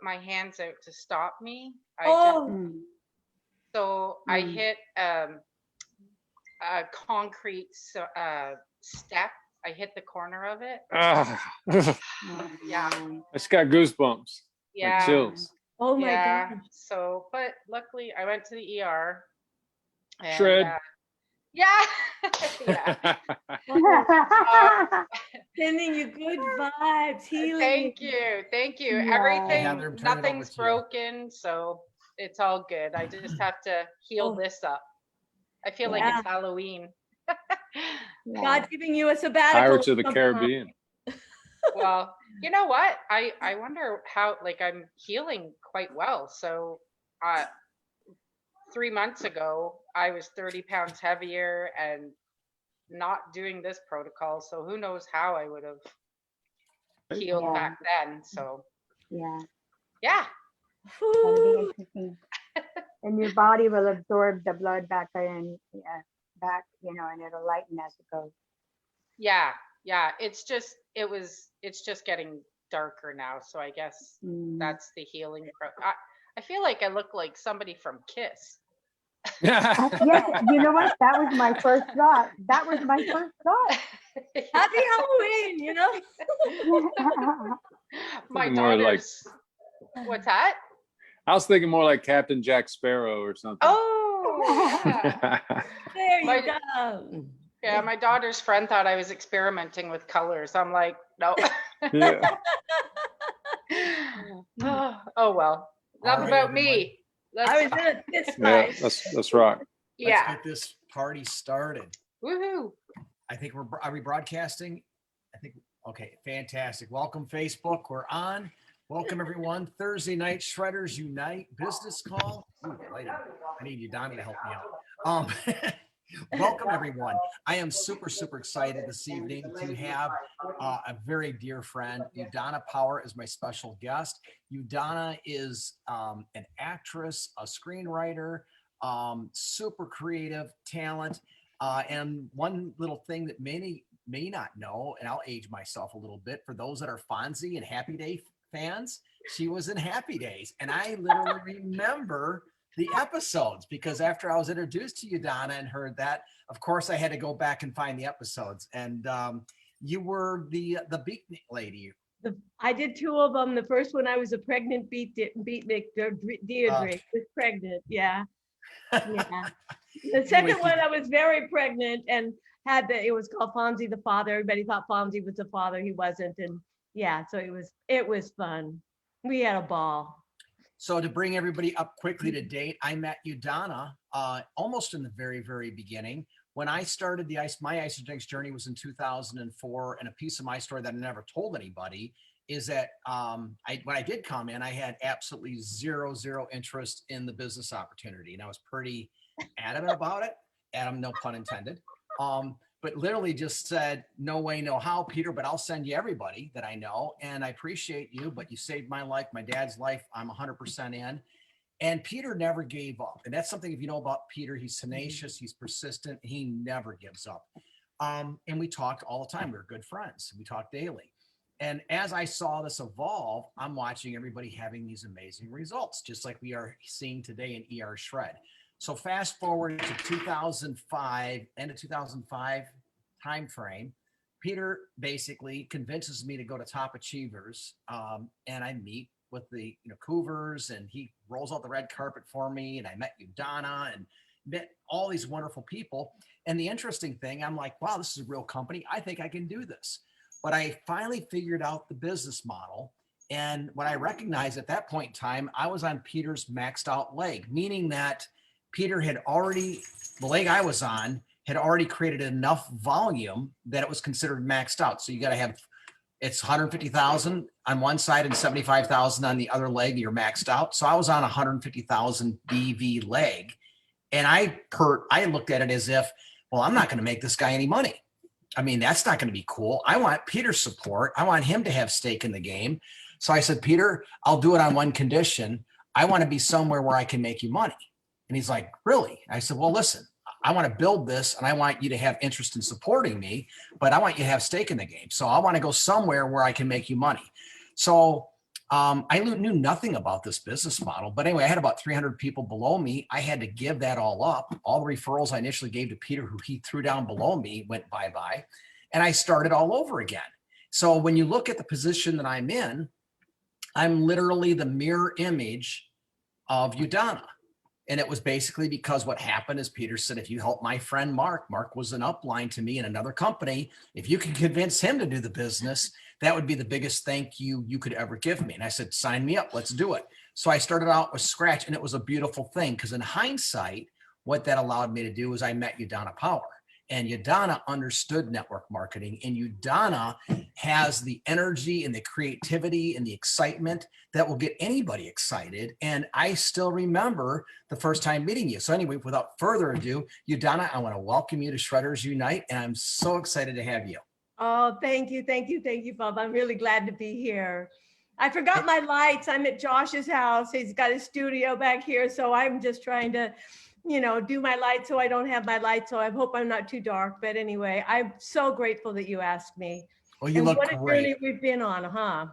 my hands out to stop me. I hit a concrete step. I hit the corner of it. Yeah. I just got goosebumps. Yeah. Like chills. Oh my God. So, but luckily I went to the ER. And, Shred. yeah. Sending you good vibes, healing. Thank you. Yeah. Everything, nothing's broken, so it's all good. I just have to heal this up. I feel like it's Halloween. God's giving you a sabbatical. Pirates of the Caribbean. Well, you know what? I wonder how, like, I'm healing quite well. So 3 months ago, I was 30 pounds heavier and not doing this protocol. So who knows how I would have healed back then. So yeah. That'll be interesting. And your body will absorb the blood back in, you know, and it'll lighten as it goes. Yeah. It's just getting darker now. So I guess that's the healing. I feel like I look like somebody from Kiss. Yes, you know what? That was my first thought. Happy Halloween, you know? My daughter's, what's that? I was thinking more like Captain Jack Sparrow or something. Oh, yeah. There you go. Yeah, my daughter's friend thought I was experimenting with colors. I'm like, no. Oh well. Enough about me. I was in a fist fight. Let's rock. Let's get this party started. Woohoo. I think are we broadcasting? Okay, fantastic. Welcome, Facebook. We're on. Welcome, everyone. Thursday night, Shredders Unite business call. Ooh, I need Udana to help me out. Welcome, everyone. I am super excited this evening to have a very dear friend, Udana Power, as my special guest. Udana is an actress, a screenwriter, super creative talent. And one little thing that many may not know, and I'll age myself a little bit, for those that are Fonzie and Happy Day fans, she was in Happy Days. And I literally remember the episodes, because after I was introduced to Udana and heard that, of course I had to go back and find the episodes. And you were the beatnik lady. I did 2 of them. The first one, I was a pregnant beatnik. Deirdre was pregnant. Yeah. The second one, I was very pregnant and it was called Fonzie the Father. Everybody thought Fonzie was the father. He wasn't. And yeah, so it was fun. We had a ball. So to bring everybody up quickly to date, I met Udana almost in the very beginning. When I started my Isagenix journey was in 2004, and a piece of my story that I never told anybody is that when I did come in, I had absolutely zero interest in the business opportunity, and I was pretty adamant about it. Adam, no pun intended. But literally just said, no way, no how, Peter, but I'll send you everybody that I know. And I appreciate you, but you saved my life, my dad's life. I'm 100% in. And Peter never gave up. And that's something, if you know about Peter, he's tenacious, he's persistent, he never gives up. And we talked all the time. We were good friends. We talked daily. And as I saw this evolve, I'm watching everybody having these amazing results, just like we are seeing today in ER Shred. So fast forward to 2005, end of 2005 timeframe, Peter basically convinces me to go to Top Achievers, and I meet with the Cougars, and he rolls out the red carpet for me, and I met Udana and met all these wonderful people. And the interesting thing, I'm like, wow, this is a real company. I think I can do this. But I finally figured out the business model. And what I recognized at that point in time, I was on Peter's maxed out leg, meaning that Peter had already, the leg I was on, had already created enough volume that it was considered maxed out. So you got to have, it's 150,000 on one side and 75,000 on the other leg, you're maxed out. So I was on 150,000 BV leg. And I looked at it as if, well, I'm not going to make this guy any money. I mean, that's not going to be cool. I want Peter's support. I want him to have stake in the game. So I said, Peter, I'll do it on one condition. I want to be somewhere where I can make you money. And he's like, really? I said, well, listen, I want to build this and I want you to have interest in supporting me, but I want you to have stake in the game. So I want to go somewhere where I can make you money. So I knew nothing about this business model, but anyway, I had about 300 people below me. I had to give that all up. All the referrals I initially gave to Peter, who he threw down below me, went bye-bye, and I started all over again. So when you look at the position that I'm in, I'm literally the mirror image of Udana. And it was basically because what happened is Peter said, if you help my friend Mark was an upline to me in another company. If you can convince him to do the business, that would be the biggest thank you you could ever give me. And I said, sign me up, let's do it. So I started out with scratch, and it was a beautiful thing because in hindsight, what that allowed me to do was I met Udana Power. And Udana understood network marketing, and Udana has the energy and the creativity and the excitement that will get anybody excited. And I still remember the first time meeting you. So anyway, without further ado, Udana, I want to welcome you to Shredders Unite, and I'm so excited to have you. Oh, thank you, Bob. I'm really glad to be here. I forgot my lights. I'm at Josh's house. He's got his studio back here, so I'm just trying to do my lights so I don't have my lights. So I hope I'm not too dark. But anyway, I'm so grateful that you asked me. Well, you look what a great. journey we've been on, huh?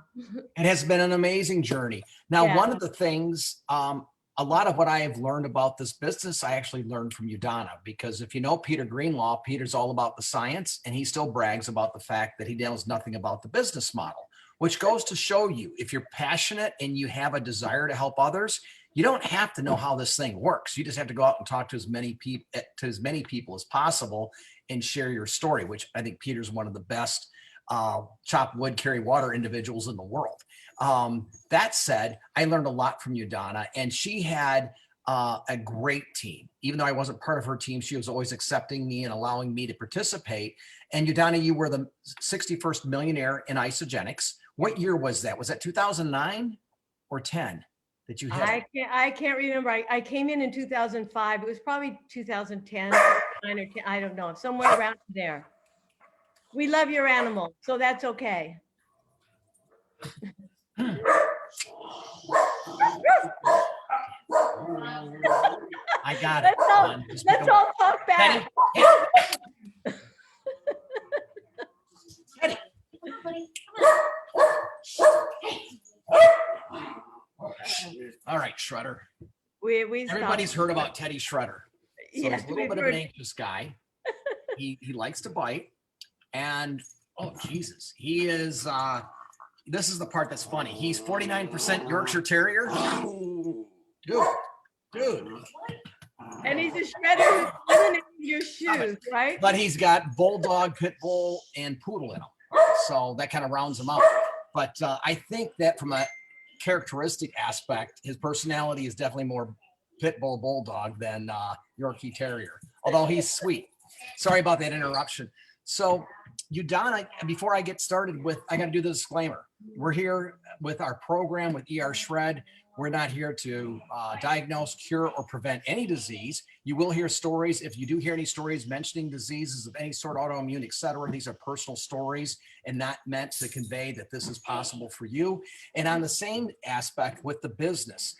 It has been an amazing journey. Now, Yeah. one of the things, a lot of what I have learned about this business, I actually learned from Udana, because if you know Peter Greenlaw, Peter's all about the science, and he still brags about the fact that he knows nothing about the business model, which goes to show you, if you're passionate and you have a desire to help others, you don't have to know how this thing works. You just have to go out and talk to as many people as possible and share your story, which I think Peter's one of the best chop wood, carry water individuals in the world. That said, I learned a lot from Udana, and she had a great team. Even though I wasn't part of her team, she was always accepting me and allowing me to participate. And Udana, you were the 61st millionaire in Isagenix. What year was that? Was that 2009 or 10 that you had? I can't remember. I came in 2005. It was probably 2010, 9 or 10. I don't know. Somewhere around there. We love your animal, so that's okay. I got it. Let's all talk back. Teddy. All right, Shredder. We Everybody's heard about Teddy Shredder. So Yes, he's a little bit of an anxious guy. He likes to bite. And oh Jesus, he is this is the part that's funny. He's 49% Yorkshire Terrier. Dude. And he's a shredder who's eliminating your shoes, right? But he's got bulldog, pit bull, and poodle in him. So that kind of rounds him out. But I think that from a characteristic aspect, his personality is definitely more pit bull bulldog than Yorkie Terrier, although he's sweet. Sorry about that interruption. So Udana, before I get started with, I got to do the disclaimer. We're here with our program with ER Shred. We're not here to diagnose, cure, or prevent any disease. You will hear stories. If you do hear any stories mentioning diseases of any sort, autoimmune, et cetera, these are personal stories and not meant to convey that this is possible for you. And on the same aspect with the business,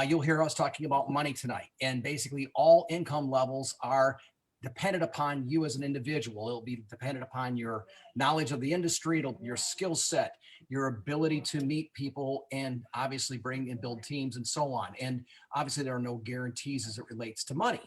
you'll hear us talking about money tonight. And basically all income levels are dependent upon you as an individual. It'll be dependent upon your knowledge of the industry, your skill set, your ability to meet people, and obviously bring and build teams and so on. And obviously there are no guarantees as it relates to money.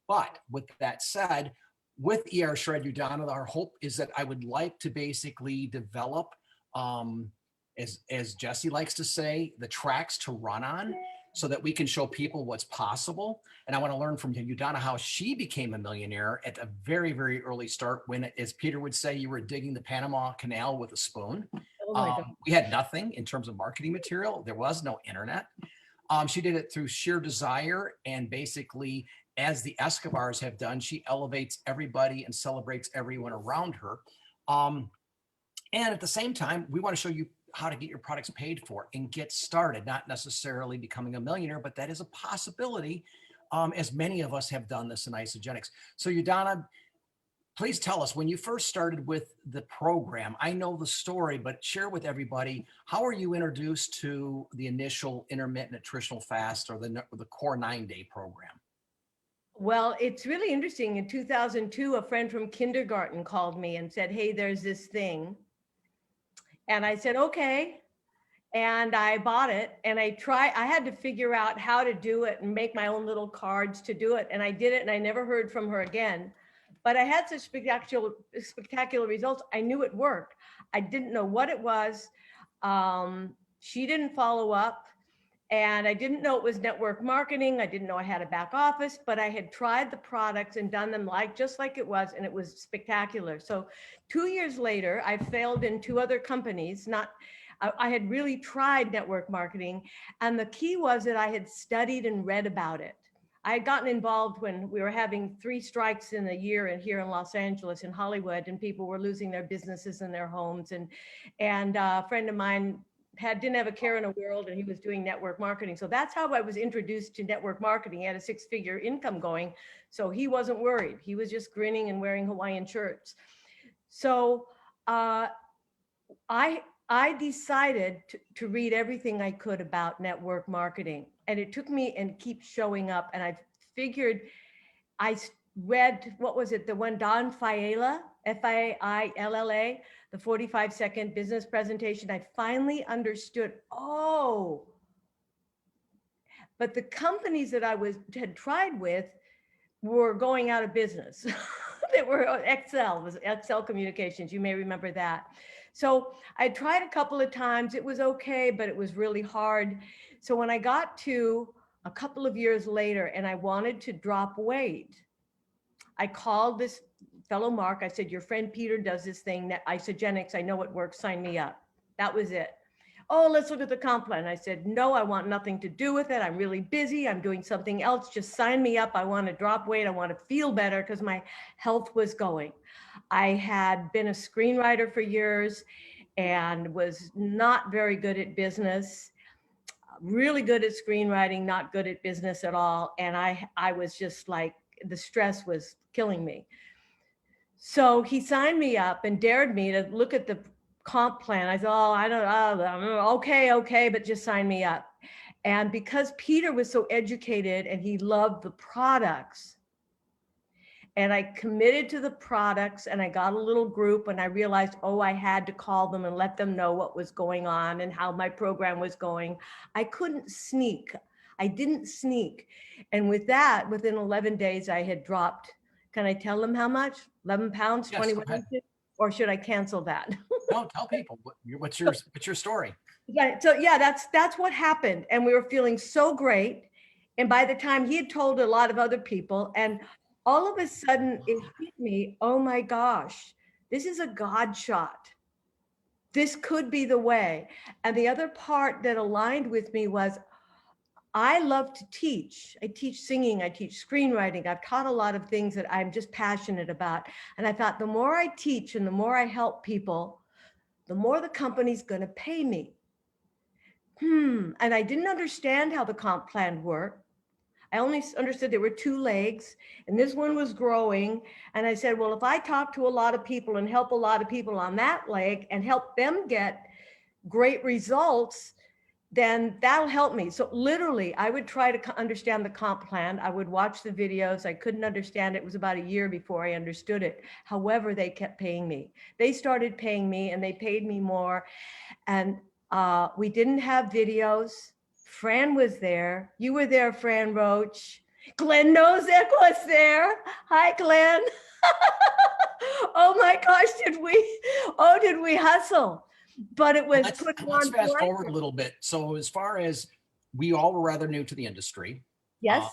But with that said, with ER Shred Udana, our hope is that I would like to basically develop, as Jesse likes to say, the tracks to run on, so that we can show people what's possible. And I want to learn from Udana how she became a millionaire at a very, very early start when, as Peter would say, you were digging the Panama Canal with a spoon. Oh my God. We had nothing in terms of marketing material. There was no internet. She did it through sheer desire. And basically, as the Escobars have done, she elevates everybody and celebrates everyone around her. And at the same time, we want to show you how to get your products paid for and get started, not necessarily becoming a millionaire, but that is a possibility, as many of us have done this in Isagenix. So Udana, please tell us, when you first started with the program, I know the story, but share with everybody, how are you introduced to the initial intermittent nutritional fast, or the core 9-day program? Well, it's really interesting. In 2002, a friend from kindergarten called me and said, hey, there's this thing. And I said, okay. and I bought it, and I had to figure out how to do it and make my own little cards to do it. And I did it, and I never heard from her again. But I had such spectacular results. I knew it worked. I didn't know what it was. She didn't follow up, and I didn't know it was network marketing. I didn't know I had a back office, but I had tried the products and done them just like it was, and it was spectacular. So 2 years later, I failed in 2 other companies. I had really tried network marketing, and the key was that I had studied and read about it. I had gotten involved when we were having 3 strikes in a year and here in Los Angeles, in Hollywood, and people were losing their businesses and their homes. And a friend of mine didn't have a care in the world, and he was doing network marketing. So that's how I was introduced to network marketing. He had a 6-figure income going, so he wasn't worried. He was just grinning and wearing Hawaiian shirts. So I decided to read everything I could about network marketing, and it took me and keeps showing up. And I figured, I read, what was it? The one Don Failla, Failla, the 45-second business presentation. I finally understood, but the companies that I had tried with were going out of business. They were Excel Communications. You may remember that. So I tried a couple of times. It was okay, but it was really hard. So when I got to a couple of years later and I wanted to drop weight, I called this fellow Mark. I said, your friend Peter does this thing, that Isagenix. I know it works. Sign me up. That was it. Oh, let's look at the comp plan. I said, no, I want nothing to do with it. I'm really busy. I'm doing something else. Just sign me up. I want to drop weight. I want to feel better, because my health was going. I had been a screenwriter for years and was not very good at business, really good at screenwriting, not good at business at all. And I was just like, the stress was killing me. So he signed me up and dared me to look at the comp plan. I thought, okay, but just sign me up. And because Peter was so educated and he loved the products, and I committed to the products, and I got a little group, and I realized, I had to call them and let them know what was going on and how my program was going. I couldn't sneak. I didn't sneak. And with that, within 11 days, I had dropped, can I tell them how much? 11 pounds, Yes, 21 inches? Or should I cancel that? No, tell people what's your story. Yeah, so yeah, that's what happened. And we were feeling so great. And by the time he had told a lot of other people, and all of a sudden it hit me, oh my gosh, this is a God shot. This could be the way. And the other part that aligned with me was, I love to teach. I teach singing, I teach screenwriting. I've taught a lot of things that I'm just passionate about. And I thought, the more I teach and the more I help people, the more the company's going to pay me. And I didn't understand how the comp plan worked. I only understood there were 2 legs, and this one was growing. And I said, well, if I talk to a lot of people and help a lot of people on that leg and help them get great results, then that'll help me. So literally, I would try to understand the comp plan. I would watch the videos. I couldn't understand it. It was about a year before I understood it. However, they kept paying me. They started paying me, and they paid me more. And we didn't have videos. Fran was there. You were there, Fran Roach. Glenn Nozek was there. Hi, Glenn. Oh my gosh, did we hustle? But it was Let's fast forward a little bit. So as far as, we all were rather new to the industry. Yes.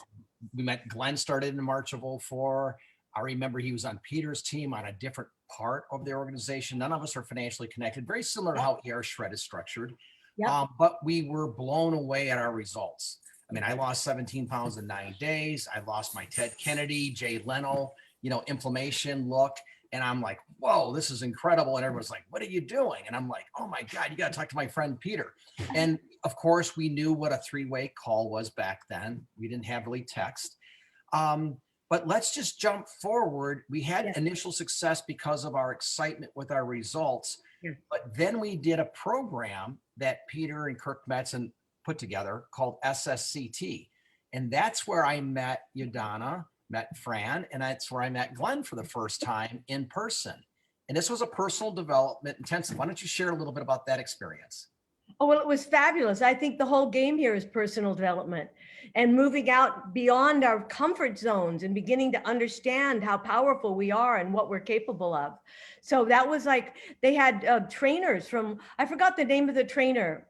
We met, Glenn started in March of 2004. I remember he was on Peter's team on a different part of the organization. None of us are financially connected, very similar to how ER Shred is structured. Yep. But we were blown away at our results. I mean, I lost 17 pounds in 9 days. I lost my Ted Kennedy, Jay Leno, inflammation look. And I'm like, whoa, this is incredible. And everyone's like, what are you doing? And I'm like, oh my God, you got to talk to my friend Peter. And of course, we knew what a 3-way call was back then. We didn't have really text. But let's just jump forward. We had initial success because of our excitement with our results. But then we did a program that Peter and Kirk Metzen put together called SSCT. And that's where I met Yadana, met Fran, and that's where I met Glenn for the first time in person. And this was a personal development intensive. Why don't you share a little bit about that experience? Oh, well, it was fabulous. I think the whole game here is personal development and moving out beyond our comfort zones and beginning to understand how powerful we are and what we're capable of. So that was like, they had trainers from, I forgot the name of the trainer.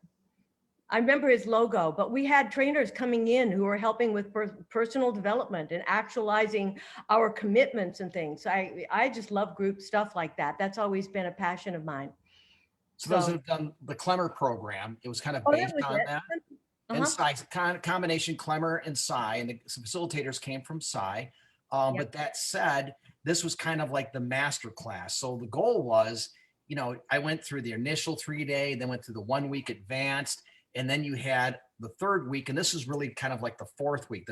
I remember his logo, but we had trainers coming in who were helping with personal development and actualizing our commitments and things. I just love group stuff like that. That's always been a passion of mine. So those that have done the Clemmer program, it was kind of Oh, based that was on it. that. Uh-huh. And Psy, combination Clemmer and Psy, and the facilitators came from Psy. Yep. But that said, this was kind of like the master class. So the goal was, you know, I went through the initial 3-day, then went through the 1 week advanced, and then you had the 3rd week, and this was really kind of like the 4th week,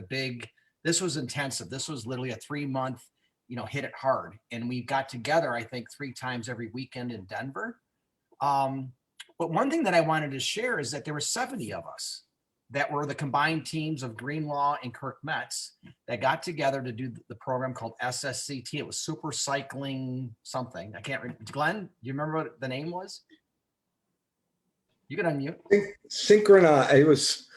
this was intensive. This was literally a 3-month, you know, hit it hard. And we got together, I think 3 times every weekend in Denver. But one thing that I wanted to share is that there were 70 of us that were the combined teams of Greenlaw and Kirk Metz that got together to do the program called SSCT. It was Super Cycling something. I can't remember. Glenn, do you remember what the name was? You can unmute. Synchronize. It was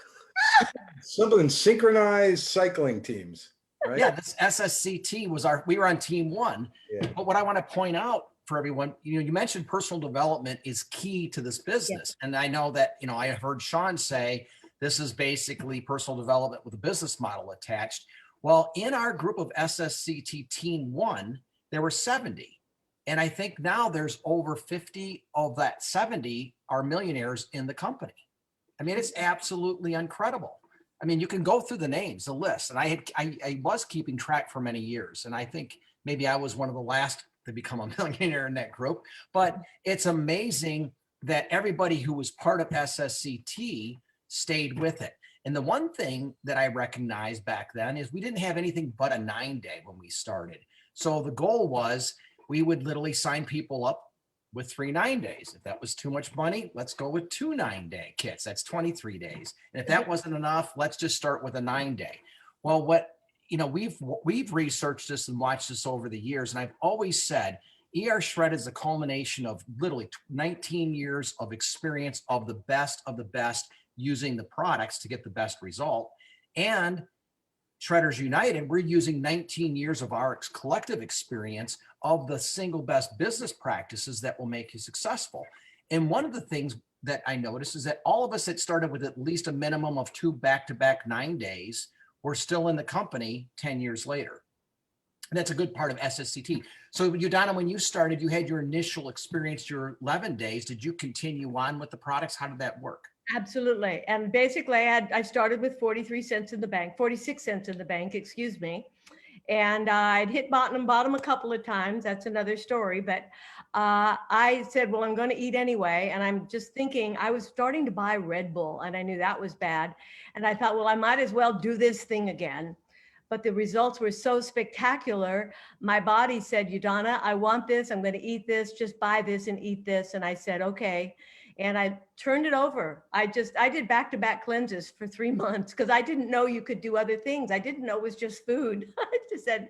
something synchronized cycling teams, right? Yeah, this SSCT was we were on team 1. Yeah. But what I want to point out for everyone, you know, you mentioned personal development is key to this business. Yeah. And I know that, you know, I have heard Sean say, this is basically personal development with a business model attached. Well, in our group of SSCT Team 1, there were 70. And I think now there's over 50 of that 70 are millionaires in the company. I mean, it's absolutely incredible. I mean, you can go through the names, the list. And I was keeping track for many years. And I think maybe I was one of the last to become a millionaire in that group. But it's amazing that everybody who was part of SSCT stayed with it. And the one thing that I recognized back then is we didn't have anything but a 9-day when we started. So the goal was we would literally sign people up with 3 9-days. If that was too much money, let's go with 2 9-day kits. That's 23 days. And if that wasn't enough, let's just start with a 9-day. Well, you know, we've researched this and watched this over the years. And I've always said ER Shred is a culmination of literally 19 years of experience of the best using the products to get the best result. And Shredders United, we're using 19 years of our collective experience of the single best business practices that will make you successful. And one of the things that I noticed is that all of us that started with at least a minimum of 2 back-to-back 9 days were still in the company 10 years later. And that's a good part of SSCT. So Udana, when you started, you had your initial experience, your 11 days. Did you continue on with the products? How did that work? Absolutely. And basically I started with 46 cents in the bank, excuse me. And I'd hit bottom a couple of times. That's another story. But I said, well, I'm going to eat anyway. And I'm just thinking, I was starting to buy Red Bull and I knew that was bad. And I thought, well, I might as well do this thing again. But the results were so spectacular. My body said, Udana, I want this. I'm going to eat this. Just buy this and eat this. And I said, okay. And I turned it over. I did back-to-back cleanses for 3 months because I didn't know you could do other things. I didn't know it was just food. I just said,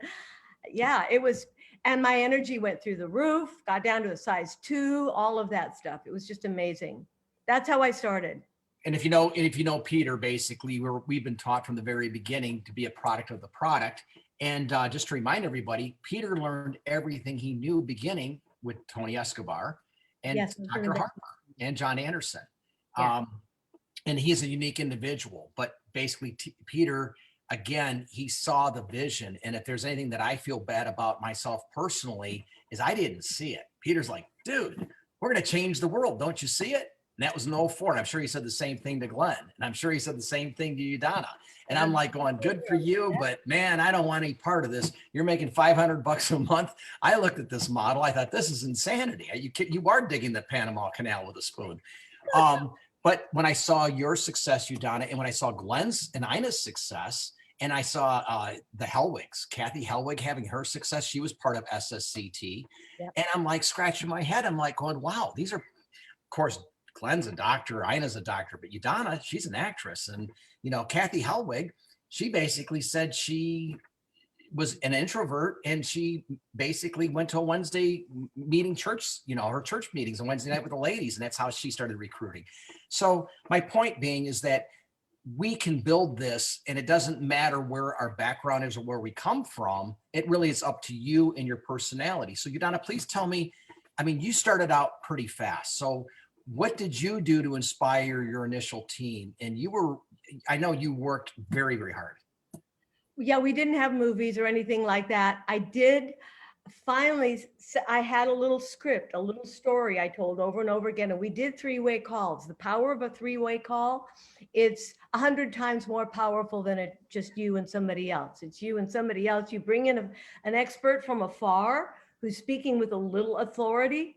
yeah, it was. And my energy went through the roof, got down to a size 2, all of that stuff. It was just amazing. That's how I started. And if you know Peter, basically we've been taught from the very beginning to be a product of the product. And just to remind everybody, Peter learned everything he knew beginning with Tony Escobar and Dr. Harper and John Anderson. Yeah. And he's a unique individual, but basically Peter, again, he saw the vision. And if there's anything that I feel bad about myself personally is I didn't see it. Peter's like, dude, we're going to change the world. Don't you see it? And that was in 2004. And I'm sure he said the same thing to Glenn. And I'm sure he said the same thing to Udana. And I'm like going, good for you, but man, I don't want any part of this. You're making $500 a month. I looked at this model. I thought, this is insanity. You are digging the Panama Canal with a spoon. But when I saw your success, Udana, and when I saw Glenn's and Ina's success, and I saw the Hellwigs, Kathy Hellwig having her success, she was part of SSCT. Yep. And I'm like scratching my head. I'm like going, wow, these are, of course, Glenn's a doctor, Ina's a doctor, but Udana, she's an actress. And, you know, Kathy Hellwig, she basically said she was an introvert, and she basically went to a Wednesday meeting church, her church meetings on Wednesday night with the ladies, and that's how she started recruiting. So my point being is that we can build this, and it doesn't matter where our background is or where we come from. It really is up to you and your personality. So Udana, please tell me, you started out pretty fast. So what did you do to inspire your initial team? And I know you worked very, very hard. Yeah, we didn't have movies or anything like that. I did finally, I had a little script, a little story I told over and over again, and we did three-way calls. The power of a three-way call, it's 100 times more powerful than just you and somebody else. It's you and somebody else. You bring in an expert from afar who's speaking with a little authority,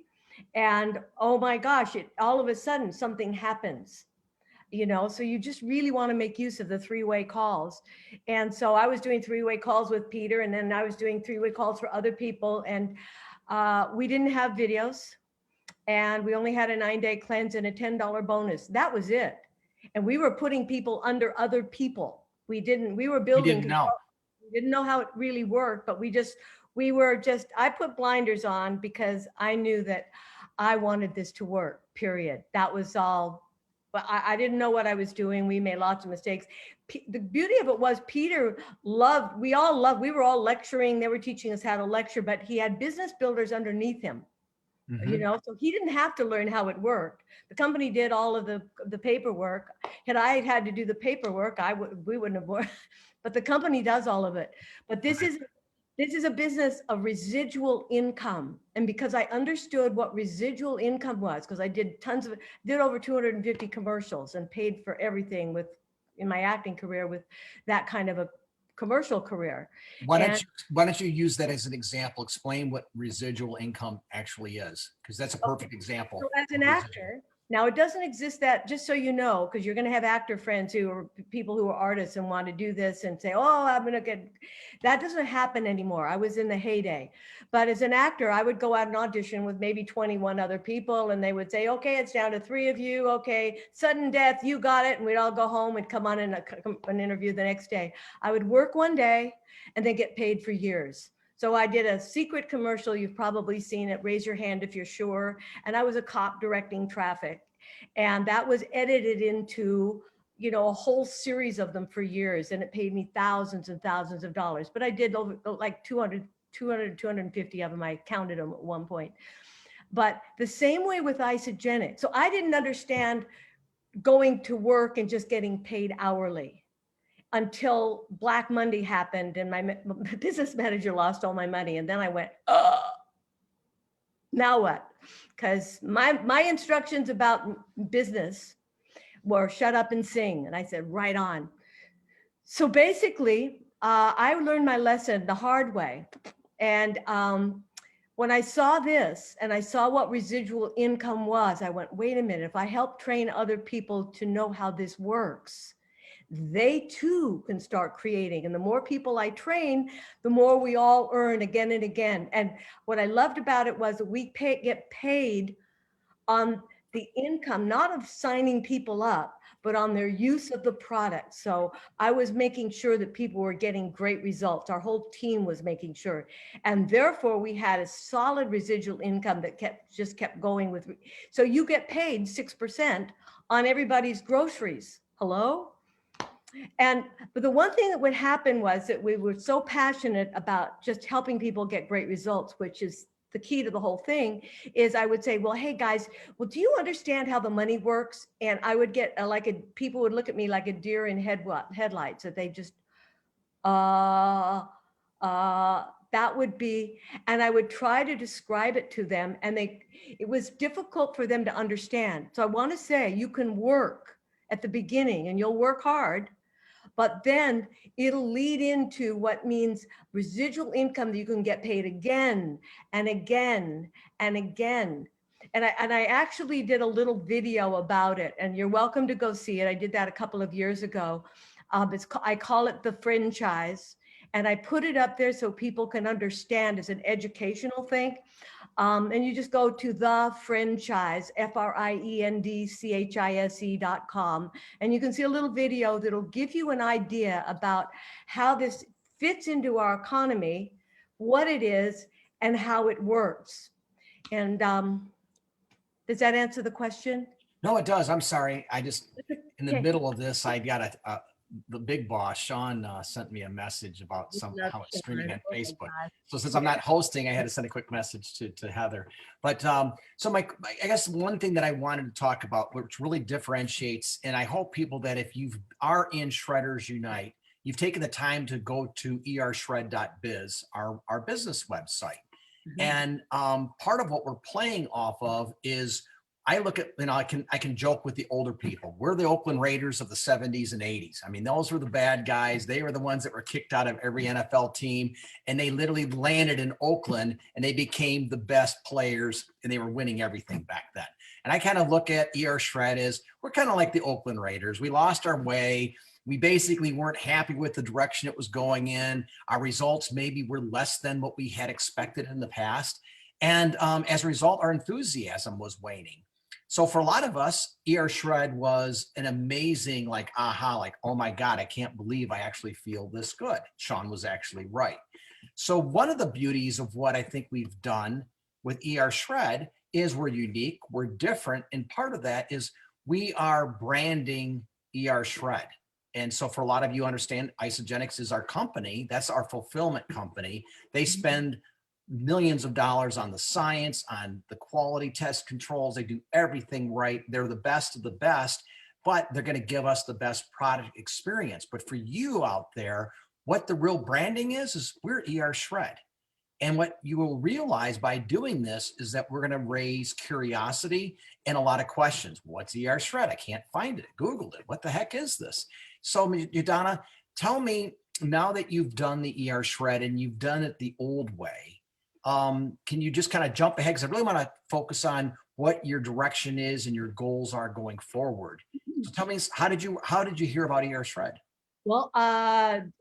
and oh my gosh, all of a sudden something happens. So you just really want to make use of the three-way calls. And so I was doing three-way calls with Peter, and then I was doing three-way calls for other people. And we didn't have videos, and we only had a 9-day cleanse and a $10 bonus. That was it. And we were putting people under other people. We were building. You didn't know. We didn't know how it really worked, but I put blinders on because I knew that I wanted this to work, period. That was all. But I didn't know what I was doing. We made lots of mistakes. The beauty of it was Peter we were all lecturing. They were teaching us how to lecture, but he had business builders underneath him, so he didn't have to learn how it worked. The company did all of the paperwork. Had I had to do the paperwork, we wouldn't have worked, but the company does all of it. But this is a business of residual income. And because I understood what residual income was, because I did over 250 commercials and paid for everything in my acting career with that kind of a commercial career. Why don't you use that as an example? Explain what residual income actually is, because that's a perfect example. So as an actor, now it doesn't exist that, just so you know, because you're going to have actor friends who are people who are artists and want to do this and say, oh, I'm going to get, that doesn't happen anymore. I was in the heyday. But as an actor, I would go out and audition with maybe 21 other people, and they would say, okay, it's down to 3 of you. Okay, sudden death, you got it. And we'd all go home and come on in an interview the next day. I would work one day and then get paid for years. So I did a secret commercial. You've probably seen it. Raise your hand if you're sure. And I was a cop directing traffic. And that was edited into, a whole series of them for years. And it paid me thousands and thousands of dollars. But I did over like 250 of them. I counted them at one point. But the same way with Isagenix. So I didn't understand going to work and just getting paid hourly until Black Monday happened and my business manager lost all my money. And then I went, now what? Because my instructions about business were shut up and sing. And I said, right on. So basically, I learned my lesson the hard way. And when I saw this and I saw what residual income was, I went, wait a minute, if I help train other people to know how this works, they too can start creating. And the more people I train, the more we all earn again and again. And what I loved about it was that we get paid on the income, not of signing people up, but on their use of the product. So I was making sure that people were getting great results. Our whole team was making sure. And therefore we had a solid residual income that kept going with. So you get paid 6% on everybody's groceries. Hello? But the one thing that would happen was that we were so passionate about just helping people get great results, which is the key to the whole thing, is I would say, well, hey guys, well, do you understand how the money works? And I would get people would look at me like a deer in headlights, that they just, that would be, and I would try to describe it to them, and it was difficult for them to understand. So I want to say, you can work at the beginning and you'll work hard, but then it'll lead into what means residual income that you can get paid again and again and again. And I actually did a little video about it, and you're welcome to go see it. I did that a couple of years ago. I call it the franchise, and I put it up there so people can understand as an educational thing. And you just go to the franchise, FRIENDCHISE.com, and you can see a little video that'll give you an idea about how this fits into our economy, what it is, and how it works. And does that answer the question? No, it does. I'm sorry. I just, in the Okay. middle of this, I got the big boss, Sean, sent me a message about Love how it's streaming Sean. on Oh my Facebook. gosh. So since I'm not hosting, I had to send a quick message to Heather. But so I guess one thing that I wanted to talk about, which really differentiates, and I hope people that if you are in Shredders Unite, you've taken the time to go to ershred.biz, our business website. And part of what we're playing off of is, I look at, I can joke with the older people. We're the Oakland Raiders of the 70s and 80s. I mean, those were the bad guys. They were the ones that were kicked out of every NFL team, and they literally landed in Oakland and they became the best players, and they were winning everything back then. And I kind of look at ER Shred as, we're kind of like the Oakland Raiders. We lost our way. We basically weren't happy with the direction it was going in. Our results maybe were less than what we had expected in the past. And as a result, our enthusiasm was waning. So for a lot of us, ER Shred was an amazing, like, aha, like, oh my God, I can't believe I actually feel this good. Sean was actually right. So one of the beauties of what I think we've done with ER Shred is we're unique, we're different. And part of that is we are branding ER Shred. And so for a lot of you understand, Isagenix is our company. That's our fulfillment company. They spend millions of dollars on the science, on the quality test controls. They do everything right. They're the best of the best, but they're going to give us the best product experience. But for you out there, what the real branding is we're ER Shred. And what you will realize by doing this is that we're going to raise curiosity and a lot of questions. What's ER Shred? I can't find it. Googled it. What the heck is this? So, Donna, tell me, now that you've done the ER Shred and you've done it the old way, can you just kind of jump ahead? Because I really want to focus on what your direction is and your goals are going forward. So tell me, how did you hear about ER Shred? Well,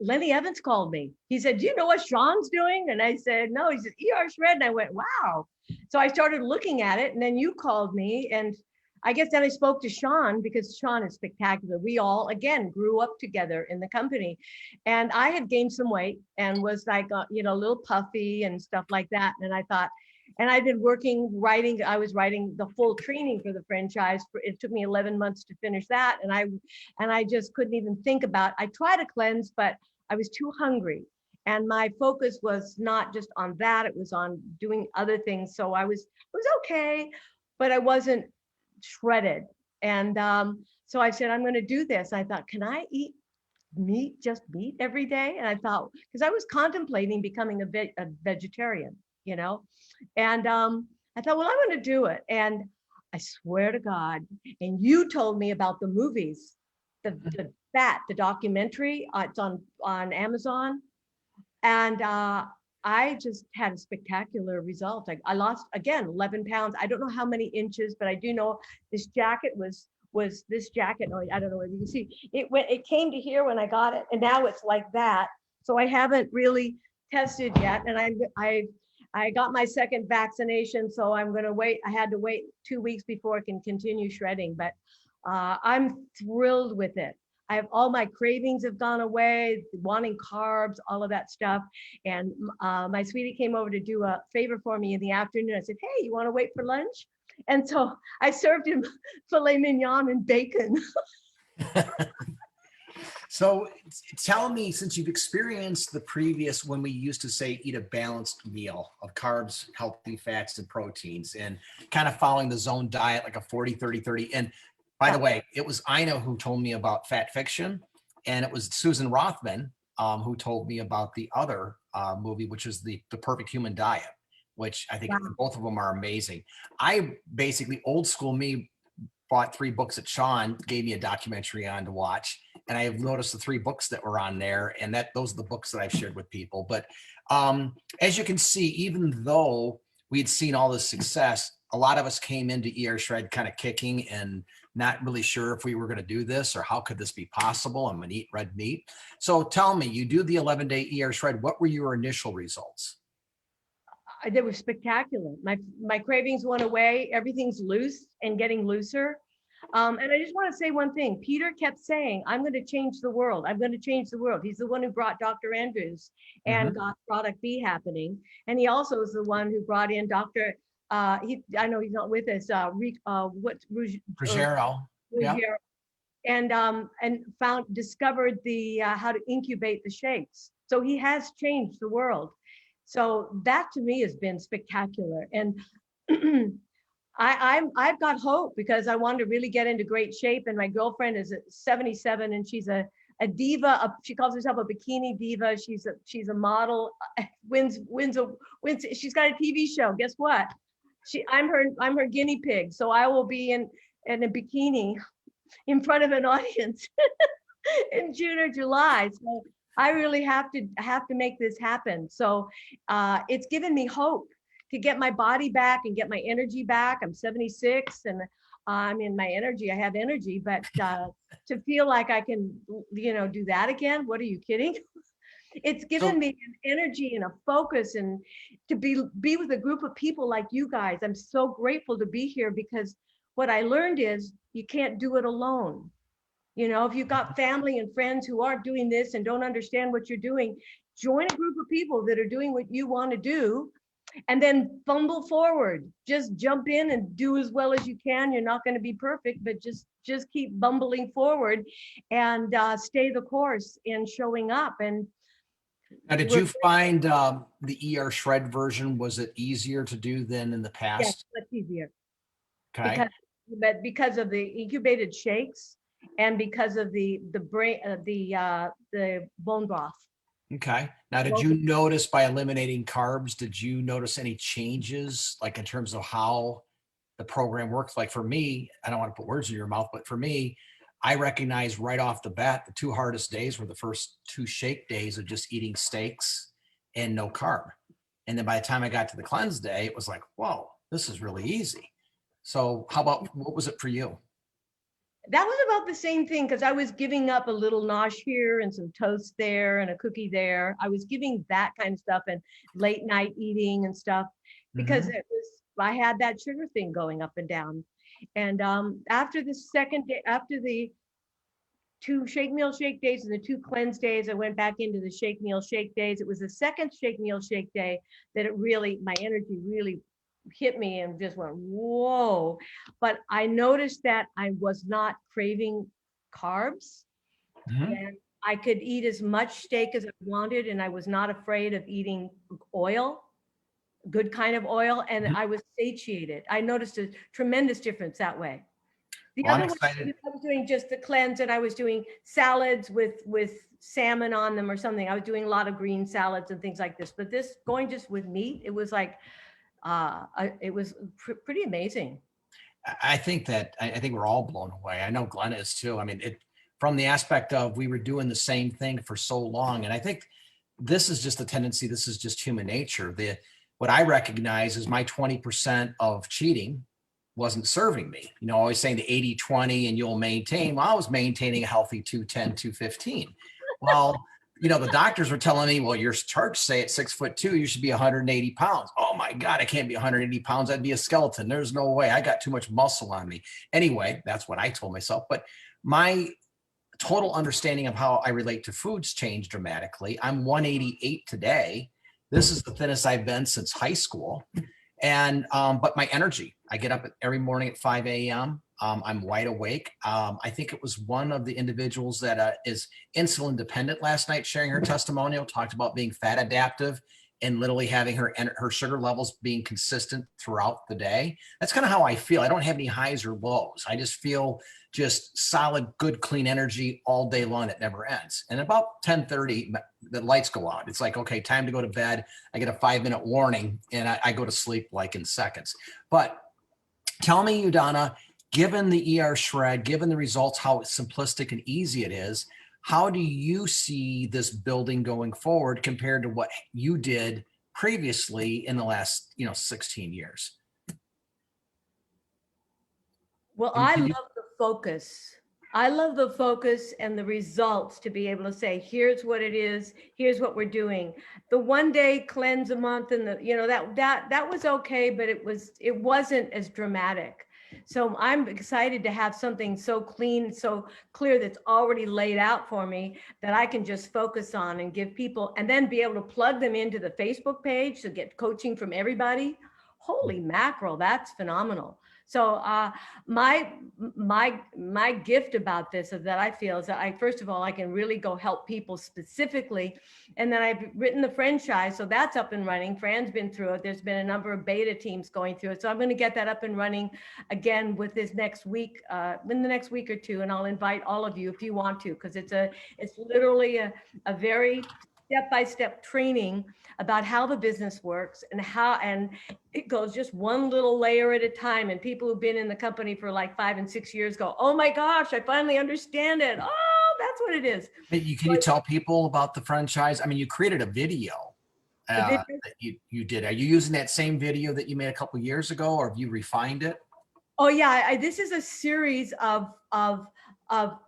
Lenny Evans called me. He said, "Do you know what Sean's doing?" And I said, "No." He said, "ER Shred." And I went, "Wow." So I started looking at it, and then you called me, and I guess then I spoke to Sean, because Sean is spectacular. We all, again, grew up together in the company, and I had gained some weight and was like, a little puffy and stuff like that. And I thought, and I'd been I was writing the full training for the franchise. It took me 11 months to finish that. And I just couldn't even think about, I tried to cleanse, but I was too hungry. And my focus was not just on that, it was on doing other things. So it was okay, but I wasn't shredded. And so I said, I'm going to do this. I thought, can I eat just meat every day? And I thought, because I was contemplating becoming a vegetarian, and I thought, well, I'm going to do it. And I swear to God, and you told me about the movies, the documentary, it's on Amazon. And I just had a spectacular result. I lost, again, 11 pounds. I don't know how many inches, but I do know this jacket was this jacket. Oh, I don't know if you can see. It came to here when I got it, and now it's like that. So I haven't really tested yet. And I got my second vaccination, so I'm going to wait. I had to wait 2 weeks before I can continue shredding, but I'm thrilled with it. All my cravings have gone away, wanting carbs, all of that stuff. And my sweetie came over to do a favor for me in the afternoon. I said, "Hey, you want to wait for lunch?" And so I served him filet mignon and bacon. So tell me, since you've experienced the previous, when we used to say eat a balanced meal of carbs, healthy fats, and proteins, and kind of following the zone diet, like a 40-30-30. And by the way, it was Ina who told me about Fat Fiction, and it was Susan Rothman who told me about the other movie, which is the Perfect Human Diet, which I think both of them are amazing. I basically, old school me, bought 3 books that Sean gave me a documentary on to watch. And I have noticed the 3 books that were on there, and those are the books that I've shared with people. But as you can see, even though we had seen all this success, a lot of us came into ER Shred kind of kicking and not really sure if we were going to do this or how could this be possible. I'm going to eat red meat. So tell me, you do the 11-day ER Shred. What were your initial results? They were spectacular. My cravings went away. Everything's loose and getting looser. And I just want to say one thing. Peter kept saying, I'm going to change the world. I'm going to change the world. He's the one who brought Dr. Andrews and got Product B happening. And he also is the one who brought in Dr. I know he's not with us, Ruggiero. Yeah. and discovered the how to incubate the shakes. So he has changed the world. So that to me has been spectacular. And I've got hope because I want to really get into great shape. And my girlfriend is 77 and she's a diva. She calls herself a bikini diva. She's a model. Wins. She's got a TV show. Guess what? I'm her guinea pig. So I will be in a bikini in front of an audience in June or July. So I really have to make this happen. So it's given me hope to get my body back and get my energy back. I'm 76 and I'm in my energy. I have energy, but to feel like I can, do that again. What are you kidding? It's given me an energy and a focus and to be with a group of people like you guys. I'm so grateful to be here because what I learned is you can't do it alone. If you've got family and friends who aren't doing this and don't understand what you're doing, join a group of people that are doing what you want to do and then fumble forward. Just jump in and do as well as you can. You're not going to be perfect, but just keep bumbling forward and stay the course in showing up. And now, did you find the ER Shred version, was it easier to do than in the past? Yes, much easier. Okay. Because of the incubated shakes and because of the brain, the bone broth. Okay. Now, did you notice by eliminating carbs, did you notice any changes, like in terms of how the program works? Like for me, I don't want to put words in your mouth, but for me, I recognized right off the bat, the 2 hardest days were the first 2 shake days of just eating steaks and no carb. And then by the time I got to the cleanse day, it was like, whoa, this is really easy. So what was it for you? That was about the same thing because I was giving up a little nosh here and some toast there and a cookie there. I was giving that kind of stuff and late night eating and stuff because I had that sugar thing going up and down. And after the second day, after the 2 shake meal shake days and the 2 cleanse days, I went back into the shake meal shake days. It was the second shake meal shake day that my energy really hit me and just went, whoa. But I noticed that I was not craving carbs and I could eat as much steak as I wanted. And I was not afraid of eating oil, good kind of oil. And I was satiated. I noticed a tremendous difference that way. The other one, I was doing just the cleanse and I was doing salads with salmon on them or something. I was doing a lot of green salads and things like this, but this going just with meat, it was like, it was pretty amazing. I think we're all blown away. I know Glenn is too. I mean, from the aspect of we were doing the same thing for so long. And I think this is just a tendency. This is just human nature. What I recognize is my 20% of cheating wasn't serving me. Always saying the 80-20 and you'll maintain. Well, I was maintaining a healthy 210, 215. Well, the doctors were telling me, well, your charts say at 6'2", you should be 180 pounds. Oh my God, I can't be 180 pounds. I'd be a skeleton. There's no way. I got too much muscle on me. Anyway, that's what I told myself. But my total understanding of how I relate to foods changed dramatically. I'm 188 today. This is the thinnest I've been since high school. And, but my energy, I get up every morning at 5 a.m. I'm wide awake. I think it was one of the individuals that is insulin dependent last night sharing her testimonial, talked about being fat adaptive and literally having her sugar levels being consistent throughout the day. That's kind of how I feel. I don't have any highs or lows. I just feel just solid, good, clean energy all day long. It never ends. And about 10:30, the lights go out. It's like, okay, time to go to bed. I get a 5-minute warning and I go to sleep like in seconds. But tell me, Udana, given the ER Shred, given the results, how simplistic and easy it is, how do you see this building going forward compared to what you did previously in the last, 16 years? Well, I love the focus. I love the focus and the results to be able to say, here's what it is, here's what we're doing. The 1-day cleanse a month and that was okay, but it wasn't as dramatic. So I'm excited to have something so clean, so clear that's already laid out for me that I can just focus on and give people, and then be able to plug them into the Facebook page to get coaching from everybody. Holy mackerel, that's phenomenal. So my gift about this is that I feel is that first of all, I can really go help people specifically. And then I've written the franchise. So that's up and running. Fran's been through it. There's been a number of beta teams going through it. So I'm going to get that up and running again with this next week, in the next week or two. And I'll invite all of you if you want to, because it's literally a very step-by-step training about how the business works and it goes just one little layer at a time. And people who've been in the company for like 5 and 6 years go, oh my gosh, I finally understand it. Oh, that's what it is. Can you tell people about the franchise? I mean, you created a video video? that you did. Are you using that same video that you made a couple years ago, or have you refined it? Oh yeah, this is a series of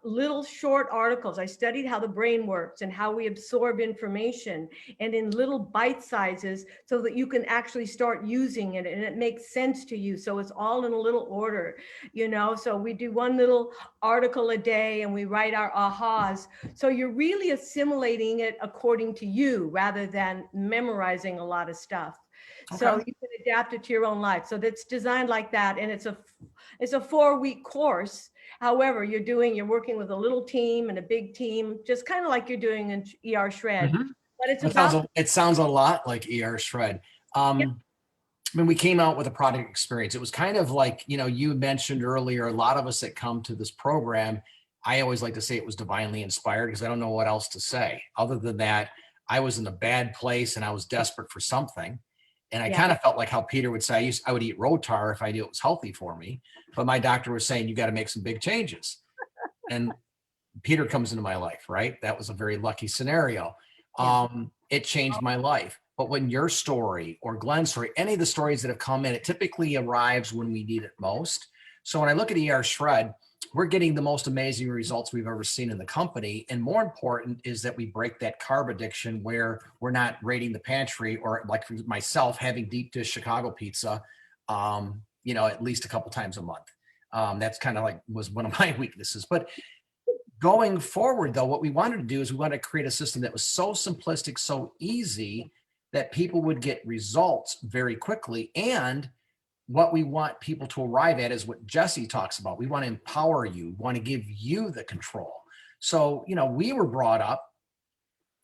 little short articles. I studied how the brain works and how we absorb information, and in little bite sizes, so that you can actually start using it and it makes sense to you. So it's all in a little order, you know. So we do one little article a day and we write our ahas. So you're really assimilating it according to you rather than memorizing a lot of stuff. So Okay. you can adapt it to your own life. So that's designed like that. And it's a 4-week course. However, you're working with a little team and a big team, just kind of like you're doing in ER Shred. Mhm. But it's It sounds a lot like ER Shred. When we came out with a product experience, it was kind of like, you mentioned earlier, a lot of us that come to this program, I always like to say it was divinely inspired, because I don't know what else to say. Other than that, I was in a bad place and I was desperate for something. And I kind of felt like how Peter would say, I would eat Rotar if I knew it was healthy for me. But my doctor was saying, you got to make some big changes. And Peter comes into my life, right? That was a very lucky scenario. It changed my life. But when your story or Glenn's story, any of the stories that have come in, it typically arrives when we need it most. So when I look at ER Shred, we're getting the most amazing results we've ever seen in the company. And more important is that we break that carb addiction where we're not raiding the pantry, or like for myself, having deep dish Chicago pizza, at least a couple times a month. That's kind of like was one of my weaknesses. But going forward, though, what we wanted to do is we wanted to create a system that was so simplistic, so easy that people would get results very quickly. And what we want people to arrive at is what Jesse talks about. We want to empower you, we want to give you the control. So, we were brought up,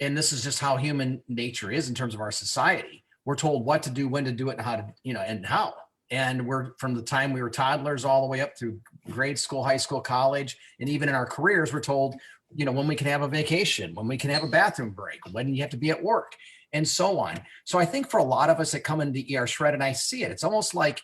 and this is just how human nature is in terms of our society. We're told what to do, when to do it, and how to, and how. And we're, from the time we were toddlers all the way up through grade school, high school, college, and even in our careers, we're told, when we can have a vacation, when we can have a bathroom break, when you have to be at work, and so on. So I think for a lot of us that come into ER Shred, and I see it, it's almost like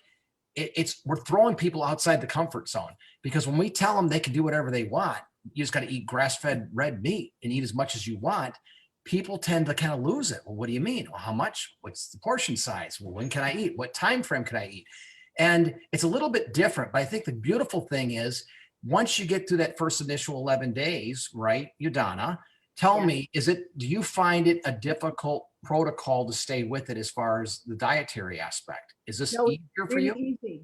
we're throwing people outside the comfort zone, because when we tell them they can do whatever they want, you just got to eat grass-fed red meat and eat as much as you want, people tend to kind of lose it. Well, what do you mean? Well, how much? What's the portion size? Well, when can I eat? What time frame can I eat? And it's a little bit different, but I think the beautiful thing is once you get through that first initial 11 days, right, Udana, tell me, do you find it a difficult protocol to stay with it as far as the dietary aspect? Is this easier for you? Easy.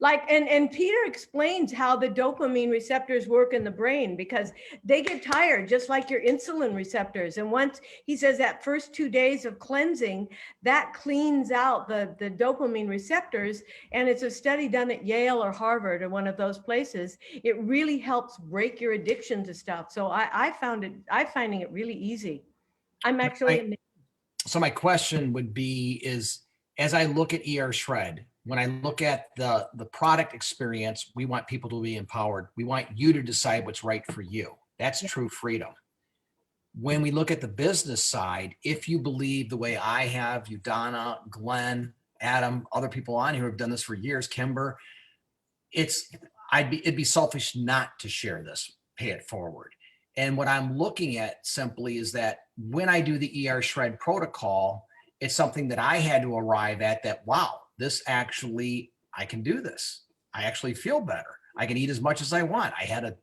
Like, and Peter explains how the dopamine receptors work in the brain, because they get tired just like your insulin receptors. And once he says that first 2 days of cleansing, that cleans out the dopamine receptors. And it's a study done at Yale or Harvard or one of those places. It really helps break your addiction to stuff. So I'm finding it really easy. I'm actually So my question would be is, as I look at ER Shred, when I look at the product experience, we want people to be empowered. We want you to decide what's right for you. That's true freedom. When we look at the business side, if you believe the way I have, Udana, Glenn, Adam, other people on here who have done this for years, Kimber, it'd be selfish not to share this, pay it forward. And what I'm looking at simply is that when I do the ER Shred protocol, it's something that I had to arrive at that, wow, this actually, I can do this. I actually feel better. I can eat as much as I want. I had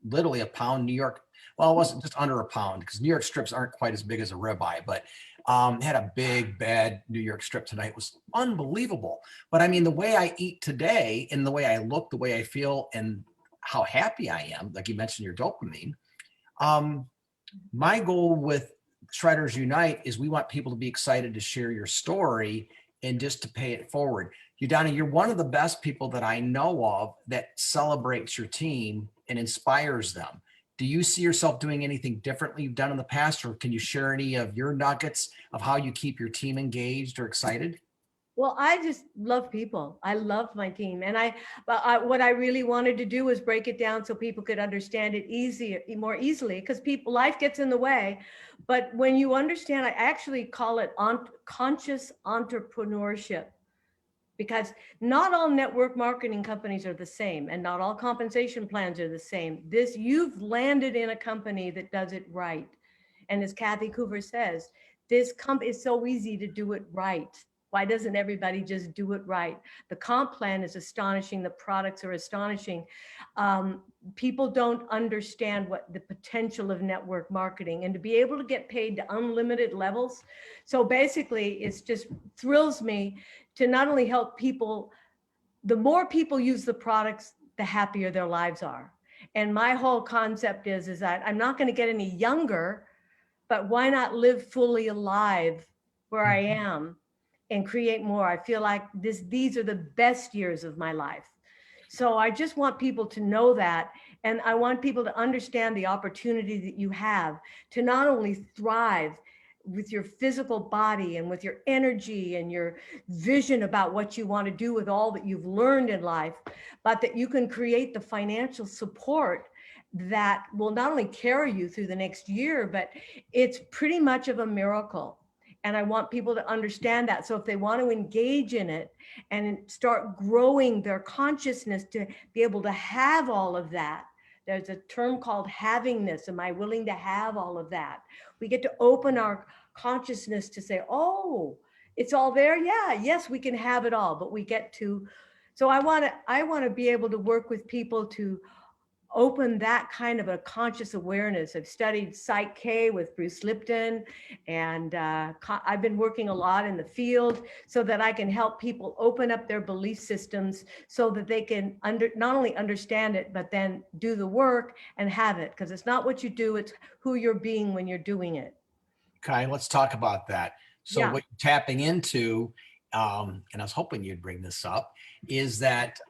literally a pound New York. Well, it wasn't just under a pound, because New York strips aren't quite as big as a ribeye, but Had a big bad New York strip tonight. It was unbelievable. But I mean, the way I eat today and the way I look, the way I feel, and how happy I am, like you mentioned your dopamine. My goal with Shredders Unite is we want people to be excited to share your story and just to pay it forward. Udana, you're one of the best people that I know of that celebrates your team and inspires them. Do you see yourself doing anything differently you've done in the past, or can you share any of your nuggets of how you keep your team engaged or excited? Well, I just love people. I love my team. And what I really wanted to do was break it down so people could understand it more easily, because life gets in the way. But when you understand, I actually call it conscious entrepreneurship, because not all network marketing companies are the same, and not all compensation plans are the same. You've landed in a company that does it right. And as Kathy Coover says, this company is so easy to do it right. Why doesn't everybody just do it right? The comp plan is astonishing. The products are astonishing. People don't understand what the potential of network marketing, and to be able to get paid to unlimited levels. So basically, it's just thrills me to not only help people, the more people use the products, the happier their lives are. And my whole concept is that I'm not going to get any younger, but why not live fully alive where I am and create more? I feel like these are the best years of my life. So I just want people to know that. And I want people to understand the opportunity that you have to not only thrive with your physical body and with your energy and your vision about what you want to do with all that you've learned in life, but that you can create the financial support that will not only carry you through the next year, but it's pretty much of a miracle. And I want people to understand that. So if they want to engage in it and start growing their consciousness to be able to have all of that, there's a term called havingness. Am I willing to have all of that? We get to open our consciousness to say, oh, it's all there. Yeah, yes, we can have it all, but we get to. So I want to be able to work with people to open that kind of a conscious awareness. I've studied Psych K with Bruce Lipton, and I've been working a lot in the field so that I can help people open up their belief systems so that they can not only understand it, but then do the work and have it. Because it's not what you do, it's who you're being when you're doing it. Okay, let's talk about that. So Yeah. what you're tapping into, and I was hoping you'd bring this up, is that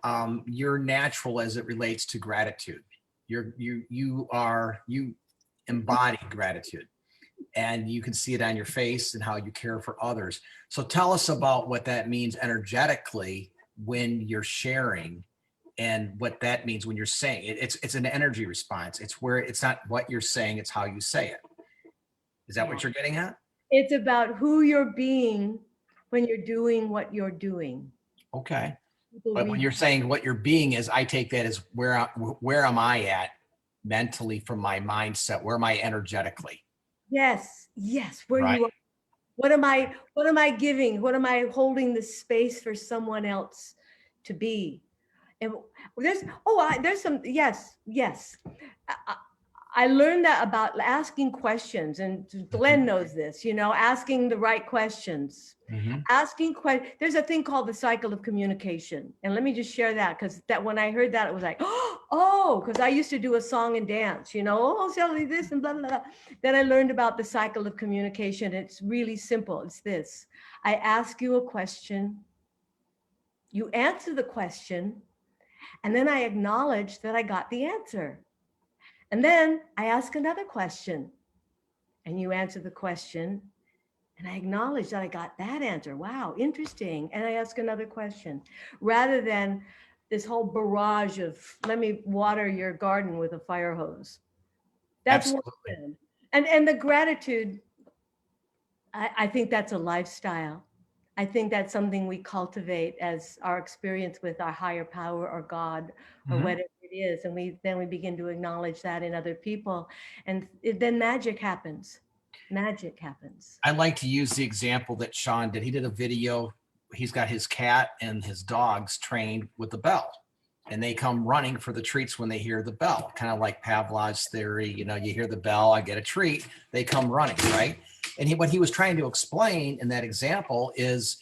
you're natural as it relates to gratitude. You embody gratitude, and you can see it on your face and how you care for others. So tell us about what that means energetically when you're sharing, and what that means when you're saying it. It's an energy response. It's where it's not what you're saying, it's how you say it. Is that what you're getting at? It's about who you're being when you're doing what you're doing. Okay. But when you're saying what you're being is, I take that as where am I at mentally from my mindset? Where am I energetically? Yes, where Right. you are. What am I giving? What am I holding the space for someone else to be? And there's some, yes. I learned that about asking questions, and Glenn knows this, asking the right questions. Mm-hmm. There's a thing called the cycle of communication. And let me just share that, because when I heard that, it was like, oh, because I used to do a song and dance, oh, Shelly, this and blah, blah, blah. Then I learned about the cycle of communication. It's really simple. It's this. I ask you a question, you answer the question, and then I acknowledge that I got the answer. And then I ask another question, and you answer the question, and I acknowledge that I got that answer. Wow, interesting. And I ask another question, rather than this whole barrage of, let me water your garden with a fire hose. That's one thing. And the gratitude, I think that's a lifestyle. I think that's something we cultivate as our experience with our higher power or God or whatever it is. And then we begin to acknowledge that in other people. And then magic happens. Magic happens. I like to use the example that Sean did. He did a video. He's got his cat and his dogs trained with the bell, and they come running for the treats when they hear the bell, kind of like Pavlov's theory. You hear the bell, I get a treat. They come running, right? And what he was trying to explain in that example is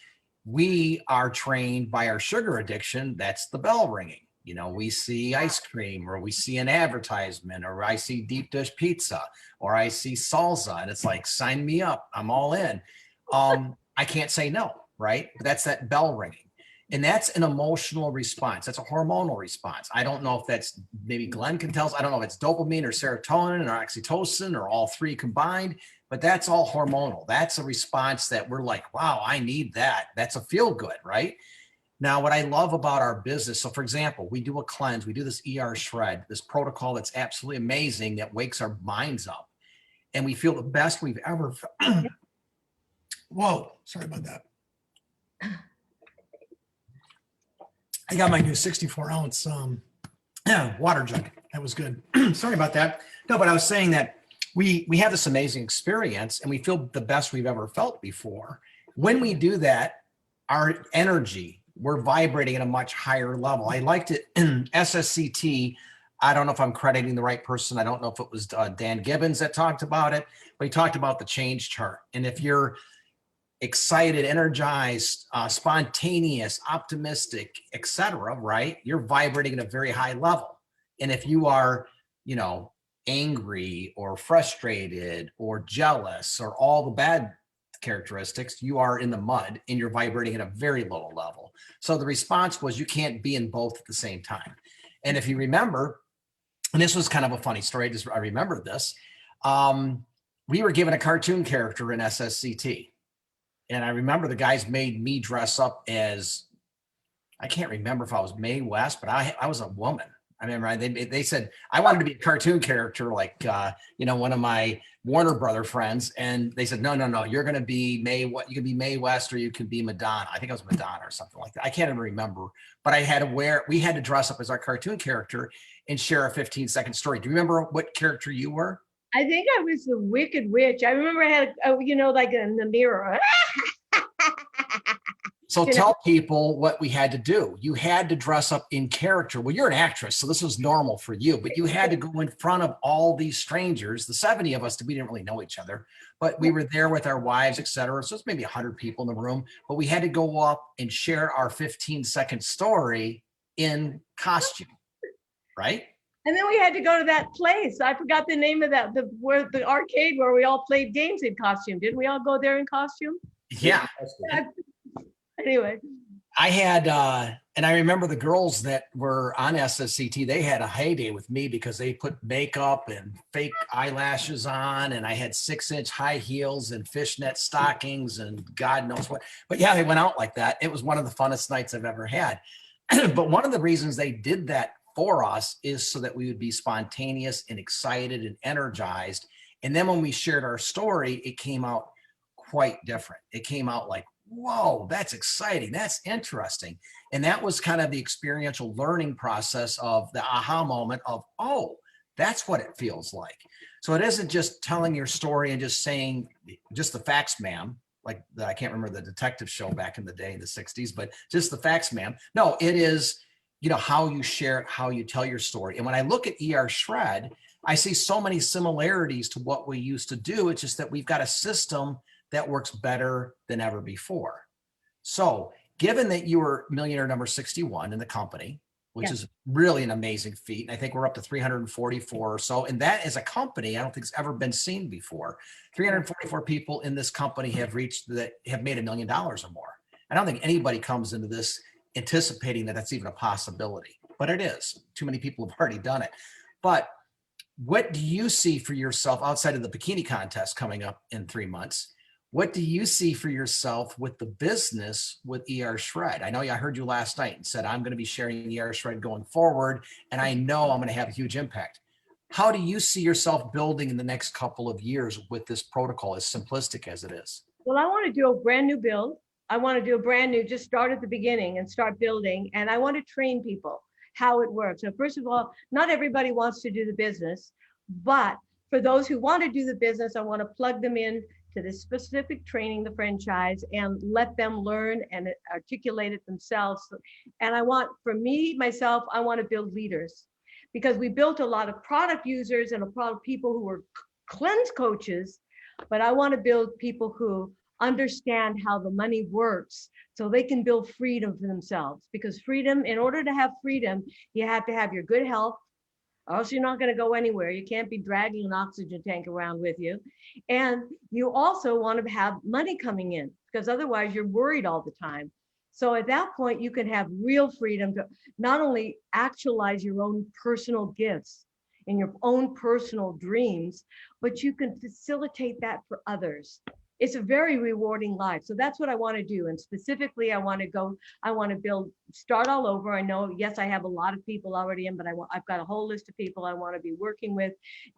we are trained by our sugar addiction. That's the bell ringing. You know, we see ice cream, or we see an advertisement, or I see deep dish pizza, or I see salsa, and it's like, sign me up, I'm all in. I can't say no, right? But that's that bell ringing. And that's an emotional response. That's a hormonal response. I don't know if that's, maybe Glenn can tell us, I don't know if it's dopamine or serotonin or oxytocin or all three combined, but that's all hormonal. That's a response that we're like, wow, I need that. That's a feel good, right? Now, what I love about our business, so for example, we do a cleanse, we do this ER shred, this protocol that's absolutely amazing that wakes our minds up, and we feel the best we've ever felt. Whoa, sorry about that. I got my new 64-ounce water jug. That was good. Sorry about that. No, but I was saying that we have this amazing experience, and we feel the best we've ever felt before. When we do that, our energy, we're vibrating at a much higher level. I liked it in SSCT. I don't know if I'm crediting the right person. I don't know if it was Dan Gibbons that talked about it, but he talked about the change chart. And if you're excited, energized, spontaneous, optimistic, etc., right, you're vibrating at a very high level. And if you are, you know, angry or frustrated or jealous or all the bad characteristics, you are in the mud and you're vibrating at a very low level. So the response was, you can't be in both at the same time. And if you remember, and this was kind of a funny story, I remember this, we were given a cartoon character in SSCT. And I remember the guys made me dress up as, I can't remember if I was Mae West, but I was a woman. I remember they said I wanted to be a cartoon character, like, you know, one of my Warner Brother friends. And they said, no, you're going to be you can be Mae West, or you could be Madonna. I think I was Madonna or something like that. I can't even remember, but we had to dress up as our cartoon character and share a 15-second story. Do you remember what character you were? I think I was the Wicked Witch. I remember I had, you know, like in the mirror. So tell people what we had to do. You had to dress up in character. Well, you're an actress, so this was normal for you, but you had to go in front of all these strangers, the 70 of us, we didn't really know each other, but we were there with our wives, et cetera. So it's maybe 100 people in the room, but we had to go up and share our 15-second story in costume, right? And then we had to go to that place. I forgot the name of that, the arcade where we all played games in costume. Didn't we all go there in costume? Yeah. Anyway. I had, and I remember the girls that were on SSCT, they had a heyday with me because they put makeup and fake eyelashes on, and I had 6-inch high heels and fishnet stockings and God knows what. But yeah, they went out like that. It was one of the funnest nights I've ever had. But one of the reasons they did that for us is so that we would be spontaneous and excited and energized. And then when we shared our story, it came out quite different. It came out like, whoa, that's exciting. That's interesting. And that was kind of the experiential learning process of the aha moment of, oh, that's what it feels like. So it isn't just telling your story and just saying just the facts, ma'am. Like I can't remember the detective show back in the day in the 60s, but just the facts, ma'am. No, it is, you know, how you share it, how you tell your story. And when I look at ER Shred, I see so many similarities to what we used to do. It's just that we've got a system that works better than ever before. So given that you were millionaire number 61 in the company, which is really an amazing feat, and I think we're up to 344 or so, and that as a company, I don't think it's ever been seen before. 344 people in this company have made $1 million or more. I don't think anybody comes into this anticipating that that's even a possibility, but it is. Too many people have already done it. But what do you see for yourself outside of the bikini contest coming up in 3 months? What do you see for yourself with the business with ER Shred? I know I heard you last night and said, I'm going to be sharing ER Shred going forward, and I know I'm going to have a huge impact. How do you see yourself building in the next couple of years with this protocol, as simplistic as it is? Well, I want to do a brand new build. I want to do a brand new, just start at the beginning and start building. And I want to train people how it works. So first of all, not everybody wants to do the business, but for those who want to do the business, I want to plug them in to this specific training, the franchise, and let them learn and articulate it themselves. And I want, for me, myself, I want to build leaders, because we built a lot of product users and a lot of people who were cleanse coaches, but I want to build people who understand how the money works so they can build freedom for themselves. Because freedom, in order to have freedom, you have to have your good health, or else you're not going to go anywhere. You can't be dragging an oxygen tank around with you. And you also want to have money coming in, because otherwise you're worried all the time. So at that point, you can have real freedom to not only actualize your own personal gifts and your own personal dreams, but you can facilitate that for others. It's a very rewarding life. So that's what I want to do. And specifically, I want to build, start all over. I know, yes, I have a lot of people already in, but I've got a whole list of people I want to be working with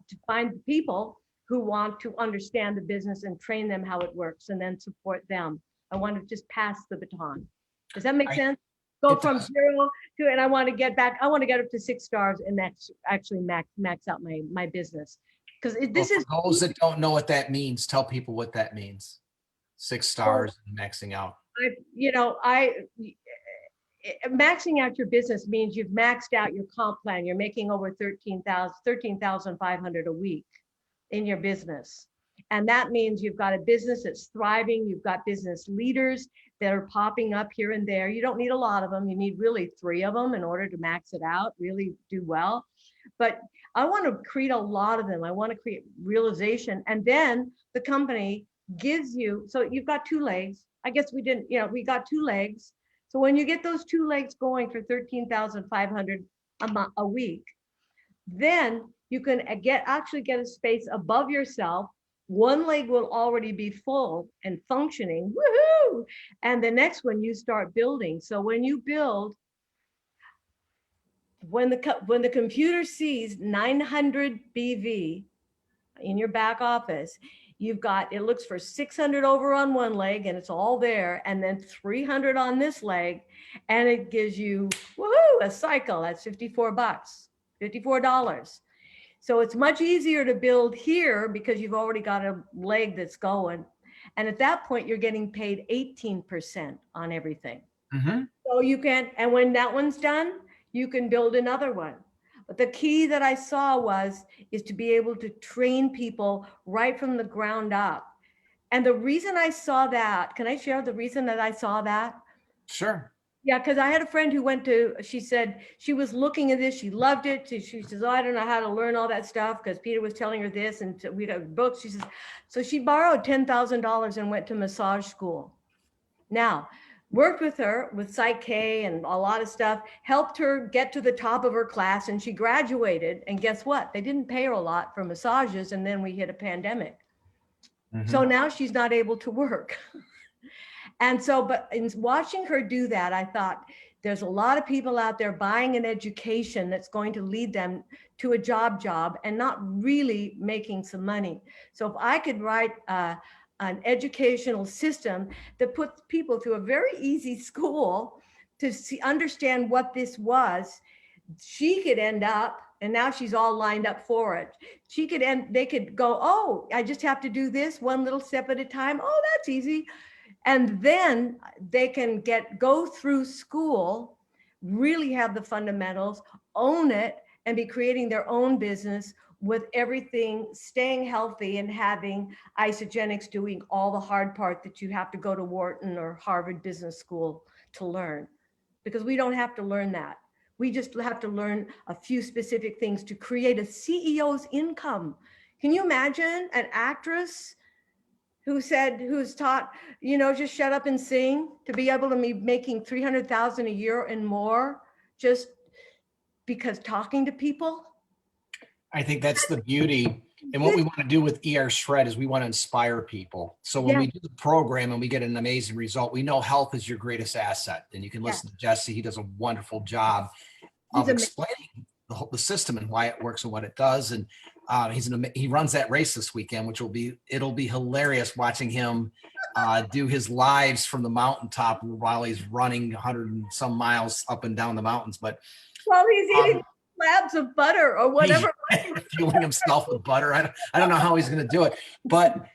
to find people who want to understand the business and train them how it works, and then support them. I want to just pass the baton. Does that make sense? Go from 0 to, and I want to get back, I want to get up to 6 stars and actually max out my business. Because this is, for those that don't know what that means, tell people what that means. 6 stars and maxing out. Maxing out your business means you've maxed out your comp plan. You're making over 13,500 a week in your business. And that means you've got a business that's thriving. You've got business leaders that are popping up here and there. You don't need a lot of them. You need really 3 of them in order to max it out, really do well. But I want to create a lot of them. I want to create realization. And then the company gives you, so you've got 2 legs. I guess we didn't, we got 2 legs. So when you get those 2 legs going for 13,500 a week, then you can actually get a space above yourself. 1 leg will already be full and functioning, woohoo! And the next one you start building. So when you build, when the computer sees 900 BV in your back office, you've got, it looks for 600 over on 1 leg and it's all there, and then 300 on this leg, and it gives you, woohoo, a cycle. That's 54 bucks, $54. So it's much easier to build here because you've already got a leg that's going. And at that point, you're getting paid 18% on everything. Mm-hmm. So you can, and when that one's done, you can build another one. But the key that I saw is to be able to train people right from the ground up. And the reason I saw that, can I share the reason that I saw that? Sure. Yeah, because I had a friend who she said she was looking at this, she loved it. She says, oh, I don't know how to learn all that stuff because Peter was telling her this, and we have books. She says, so she borrowed $10,000 and went to massage school. Now, worked with her with Psych K and a lot of stuff, helped her get to the top of her class, and she graduated. And guess what? They didn't pay her a lot for massages, and then we hit a pandemic. Mm-hmm. So now she's not able to work. And so, but in watching her do that, I thought there's a lot of people out there buying an education that's going to lead them to a job and not really making some money. So if I could write an educational system that puts people through a very easy school to understand what this was, she could end up, and now she's all lined up for it. They could go, oh, I just have to do this 1 little step at a time. Oh, that's easy. And then they can go through school, really have the fundamentals, own it, and be creating their own business with everything, staying healthy and having Isagenix doing all the hard part that you have to go to Wharton or Harvard Business School to learn. Because we don't have to learn that. We just have to learn a few specific things to create a CEO's income. Can you imagine an actress who's taught, just shut up and sing, to be able to be making $300,000 a year and more just because talking to people? I think that's the beauty. And what we want to do with ER Shred is we want to inspire people. So when we do the program and we get an amazing result, we know health is your greatest asset. And you can listen to Jesse. He does a wonderful job of explaining the system and why it works and what it does. And he runs that race this weekend, which it'll be hilarious watching him do his lives from the mountaintop while he's running 100 and some miles up and down the mountains. But well, he's eating slabs of butter or whatever. Fueling himself with butter. I don't know how he's going to do it, but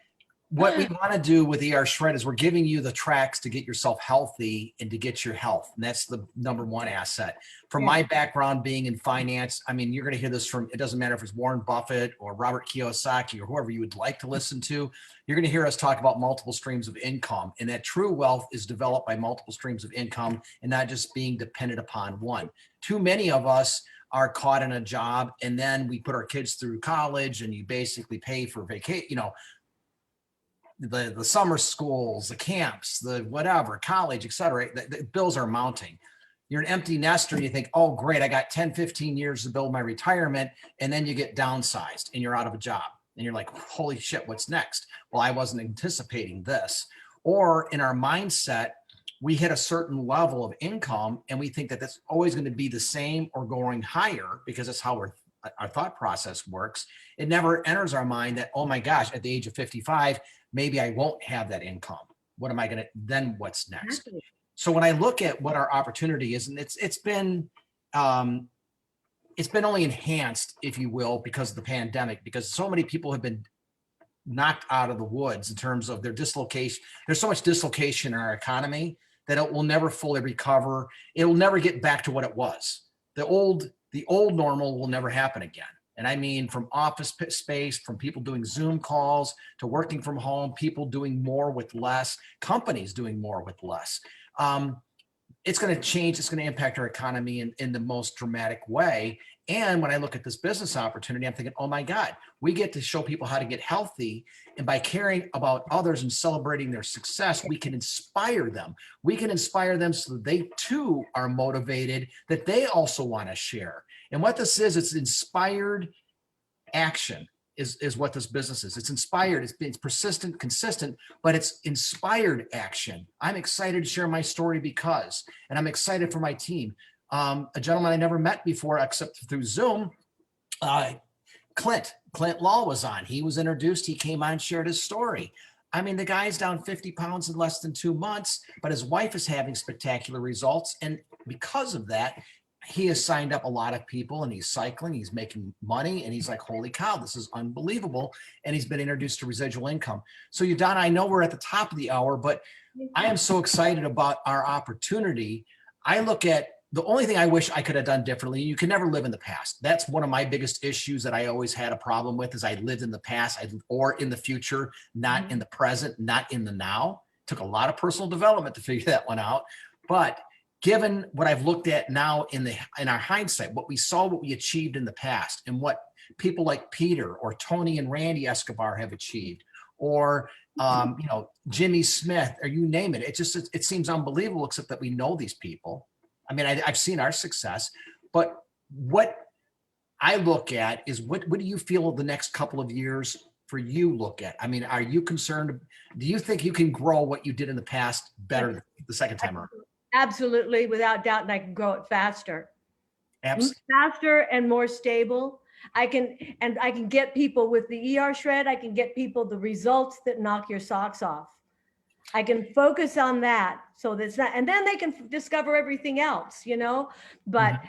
what we want to do with ER Shred is we're giving you the tracks to get yourself healthy and to get your health. And that's the number one asset. From my background being in finance, I mean, you're going to hear this from, it doesn't matter if it's Warren Buffett or Robert Kiyosaki or whoever you would like to listen to, you're going to hear us talk about multiple streams of income. And that true wealth is developed by multiple streams of income and not just being dependent upon one. Too many of us are caught in a job, and then we put our kids through college and you basically pay for vacation, you know, the summer schools, the camps, the whatever, college, et cetera, the bills are mounting. You're an empty nester and you think, oh, great, I got 10, 15 years to build my retirement. And then you get downsized and you're out of a job. And you're like, holy shit, what's next? Well, I wasn't anticipating this. Or in our mindset, we hit a certain level of income and we think that that's always going to be the same or going higher because that's how our thought process works. It never enters our mind that, oh my gosh, at the age of 55, maybe I won't have that income. What am I going to, then what's next? So when I look at what our opportunity is, and it's been only enhanced, if you will, because of the pandemic, because so many people have been knocked out of the woods in terms of their dislocation. There's so much dislocation in our economy that it will never fully recover. It will never get back to what it was. The old normal will never happen again. And I mean, from office space, from people doing Zoom calls to working from home, people doing more with less, companies doing more with less. It's going to change. It's going to impact our economy in the most dramatic way. And when I look at this business opportunity, I'm thinking, oh my God, we get to show people how to get healthy. And by caring about others and celebrating their success, we can inspire them. We can inspire them so that they too are motivated, that they also want to share. And what this is, it's inspired action is what this business is. It's inspired, it's persistent, consistent, but it's inspired action. I'm excited to share my story because, and I'm excited for my team. A gentleman I never met before, except through Zoom, Clint Law was on. He was introduced, he came on, shared his story. I mean, the guy's down 50 pounds in less than 2 months, but his wife is having spectacular results. And because of that, he has signed up a lot of people and he's cycling, he's making money, and he's like, holy cow, this is unbelievable. And he's been introduced to residual income. So Udana, I know we're at the top of the hour, but I am so excited about our opportunity. I look at the only thing I wish I could have done differently. You can never live in the past. That's one of my biggest issues that I always had a problem with, is I lived in the past or in the future, not in the present, not in the now. It took a lot of personal development to figure that one out. But given what I've looked at now in our hindsight, what we saw, what we achieved in the past, and what people like Peter or Tony and Randy Escobar have achieved, or Jimmy Smith, or you name it, it seems unbelievable, except that we know these people. I mean, I've seen our success, but what I look at is what do you feel the next couple of years for you look at? I mean, are you concerned? Do you think you can grow what you did in the past better the second time around? Absolutely, without doubt, and I can grow it faster. Absolutely. Faster and more stable. I can get people with the ER Shred, I can get people the results that knock your socks off. I can focus on that, so that's not, and then they can discover everything else, but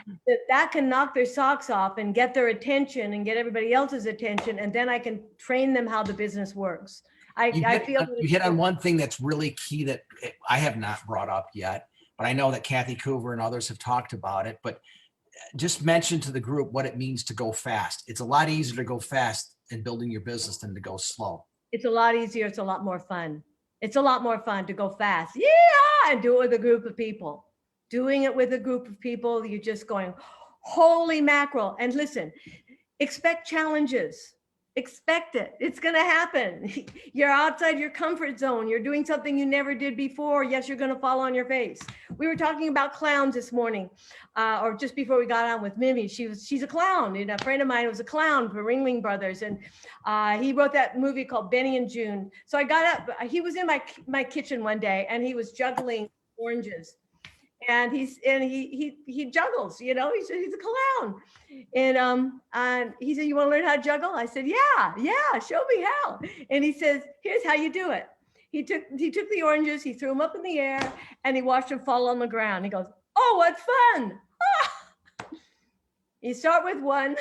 that can knock their socks off and get their attention and get everybody else's attention. And then I can train them how the business works. I feel you hit on one thing that's really key that I have not brought up yet, but I know that Kathy Coover and others have talked about it, but just mention to the group what it means to go fast. It's a lot easier to go fast in building your business than to go slow. It's a lot easier. It's a lot more fun. It's a lot more fun to go fast. Yeah. And do it with a group of people. Doing it with a group of people, you're just going, holy mackerel. And listen, expect challenges. Expect it. It's going to happen. You're outside your comfort zone. You're doing something you never did before. Yes, you're going to fall on your face. We were talking about clowns this morning, or just before we got on with Mimi. She's a clown. And a friend of mine was a clown for Ringling Brothers, and he wrote that movie called Benny and June. So I got up. He was in my kitchen one day, and he was juggling oranges. And he juggles, he's a clown. And he said, you want to learn how to juggle? I said, yeah, show me how. And he says, here's how you do it. He took the oranges, he threw them up in the air, and he watched them fall on the ground. He goes, oh, what fun. You start with one,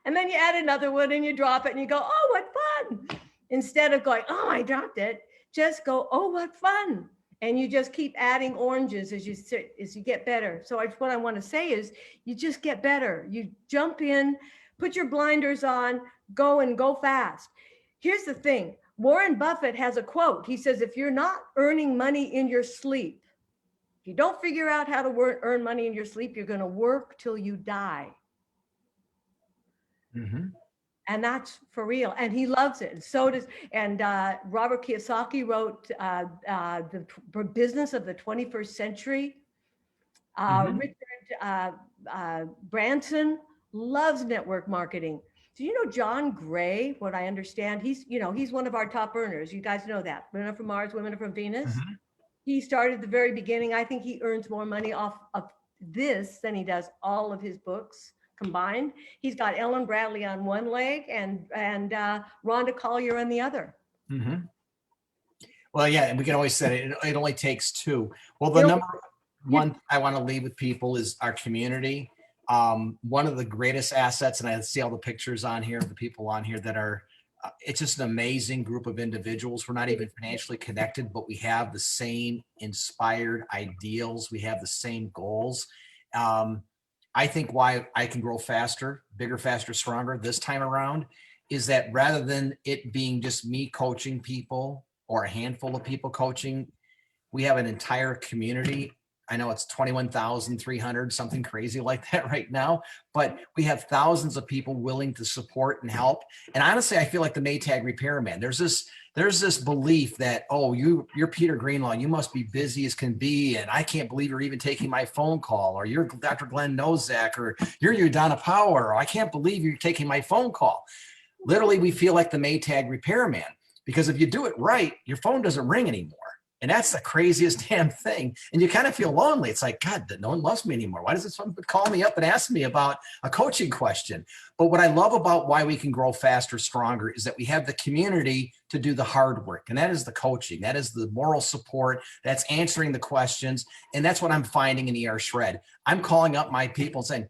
and then you add another one, and you drop it, and you go, oh, what fun. Instead of going, oh, I dropped it, just go, oh, what fun. And you just keep adding oranges as you get better. So what I want to say is you just get better. You jump in, put your blinders on, go fast. Here's the thing. Warren Buffett has a quote. He says, if you're not earning money in your sleep, if you don't figure out how to earn money in your sleep, you're going to work till you die. Mm-hmm. And that's for real. And he loves it. And so does, and Robert Kiyosaki wrote The Business of the 21st Century. Richard Branson loves network marketing. Do you know John Gray? What I understand, he's one of our top earners. You guys know that. Women are from Mars, women are from Venus. Mm-hmm. He started at the very beginning. I think he earns more money off of this than he does all of his books combined. He's got Ellen Bradley on one leg and Rhonda Collier on the other. Mm-hmm. Well, yeah, and we can always say it only takes two. Well, the number one I want to leave with people is our community. One of the greatest assets, and I see all the pictures on here of the people on here that are, it's just an amazing group of individuals. We're not even financially connected, but we have the same inspired ideals. We have the same goals. I think why I can grow faster, bigger, faster, stronger this time around is that rather than it being just me coaching people or a handful of people coaching, we have an entire community. I know it's 21,300, something crazy like that right now, but we have thousands of people willing to support and help. And honestly, I feel like the Maytag repairman. There's this belief that, oh, you're Peter Greenlaw, you must be busy as can be, and I can't believe you're even taking my phone call, or you're Dr. Glenn Nozak, or you're Udana Power, or I can't believe you're taking my phone call. Literally, we feel like the Maytag repairman, because if you do it right, your phone doesn't ring anymore. And that's the craziest damn thing. And you kind of feel lonely. It's like, God, no one loves me anymore. Why doesn't someone call me up and ask me about a coaching question? But what I love about why we can grow faster, stronger is that we have the community to do the hard work. And that is the coaching. That is the moral support. That's answering the questions. And that's what I'm finding in ER Shred. I'm calling up my people and saying,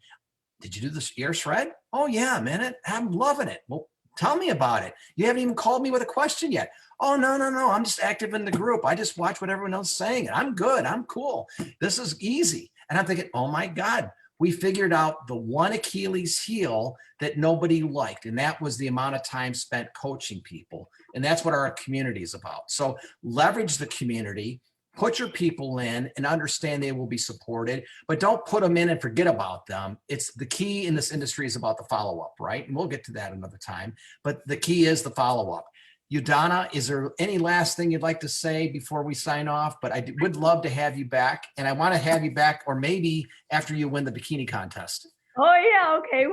did you do this ER Shred? Oh yeah, man, I'm loving it. Well, tell me about it. You haven't even called me with a question yet. Oh, no. I'm just active in the group. I just watch what everyone else is saying. I'm good. I'm cool. This is easy. And I'm thinking, oh my God, we figured out the one Achilles heel that nobody liked. And that was the amount of time spent coaching people. And that's what our community is about. So leverage the community, put your people in and understand they will be supported, but don't put them in and forget about them. It's the key in this industry is about the follow-up, right? And we'll get to that another time, but the key is the follow-up. Udana, is there any last thing you'd like to say before we sign off? But I would love to have you back, and I want to have you back, or maybe after you win the bikini contest. Oh yeah, okay.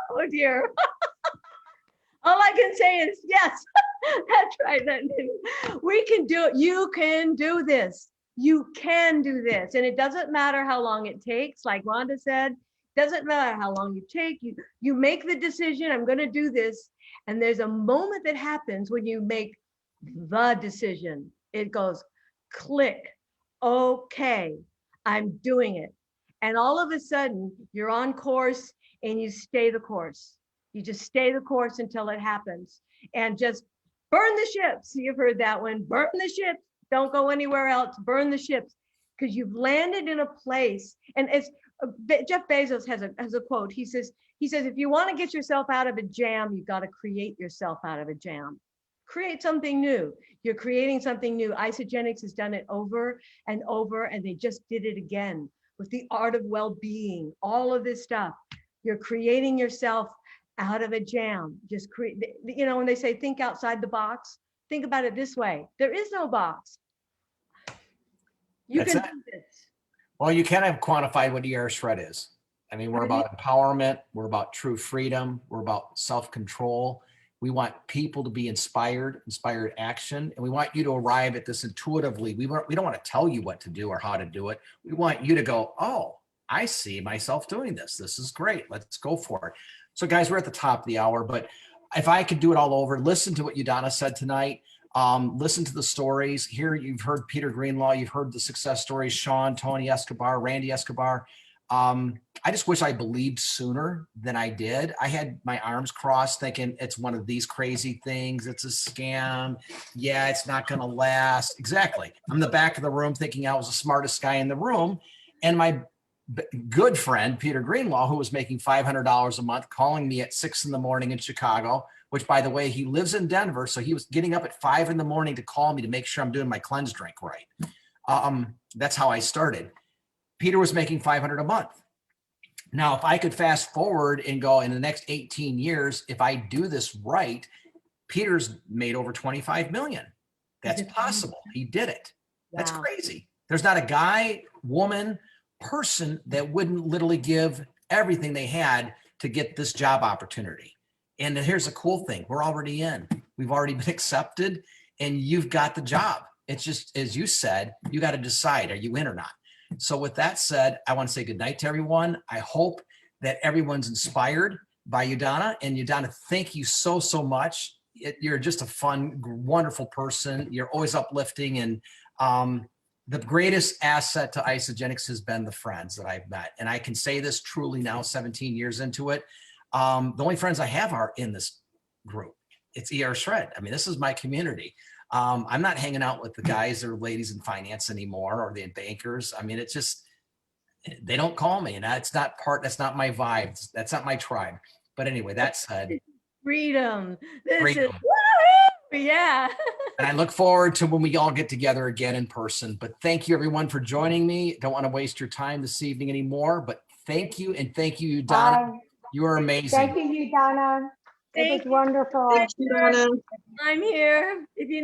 Oh dear. All I can say is yes. That's right. We can do it. You can do this. You can do this. And it doesn't matter how long it takes. Like Rhonda said, doesn't matter how long you take. You make the decision, I'm going to do this. And there's a moment that happens when you make the decision. It goes click. Okay, I'm doing it. And all of a sudden you're on course and you stay the course. You just stay the course until it happens, and just burn the ships. You've heard that one. Burn the ships. Don't go anywhere else. Burn the ships, because you've landed in a place. And it's Jeff Bezos has a quote. He says, if you want to get yourself out of a jam, you've got to create yourself out of a jam. Create something new. You're creating something new. Isagenix has done it over and over, and they just did it again with the art of well-being, all of this stuff. You're creating yourself out of a jam. Just create, when they say think outside the box, think about it this way. There is no box. You can do this. Well, you kind of quantified what ER Shred is. I mean, we're about empowerment. We're about true freedom. We're about self-control. We want people to be inspired action. And we want you to arrive at this intuitively. We don't want to tell you what to do or how to do it. We want you to go, oh, I see myself doing this. This is great. Let's go for it. So guys, we're at the top of the hour, but if I could do it all over, listen to what Udana said tonight. Listen to the stories. Here you've heard Peter Greenlaw. You've heard the success stories, Sean, Tony Escobar, Randy Escobar. I just wish I believed sooner than I did. I had my arms crossed thinking it's one of these crazy things. It's a scam. Yeah, it's not going to last. Exactly. I'm in the back of the room thinking I was the smartest guy in the room. And my good friend, Peter Greenlaw, who was making $500 a month, calling me at 6 a.m. in Chicago, which, by the way, he lives in Denver. So he was getting up at 5 a.m. to call me to make sure I'm doing my cleanse drink right. That's how I started. Peter was making $500 a month. Now, if I could fast forward and go in the next 18 years, if I do this right, Peter's made over 25 million. That's possible. He did it. That's Wow. crazy. There's not a guy, woman, person that wouldn't literally give everything they had to get this job opportunity. And here's the cool thing. We're already in. We've already been accepted and you've got the job. It's just, as you said, you got to decide, are you in or not? So with that said, I want to say good night to everyone. I hope that everyone's inspired by you, Donna. And you, Donna, thank you so, so much. You're just a fun, wonderful person. You're always uplifting. And the greatest asset to Isagenix has been the friends that I've met. And I can say this truly now, 17 years into it. The only friends I have are in this group. It's ER Shred. I mean, this is my community. I'm not hanging out with the guys or ladies in finance anymore, or the bankers. I mean, it's just, they don't call me, and that's not my vibe. That's not my tribe. But anyway, that said, Freedom. This freedom. is woo-hoo! Yeah. And I look forward to when we all get together again in person. But thank you everyone for joining me. Don't want to waste your time this evening anymore, but thank you. And thank you, Donna. You are amazing. Thank you, Donna. It was Thank you. wonderful. I'm here. If you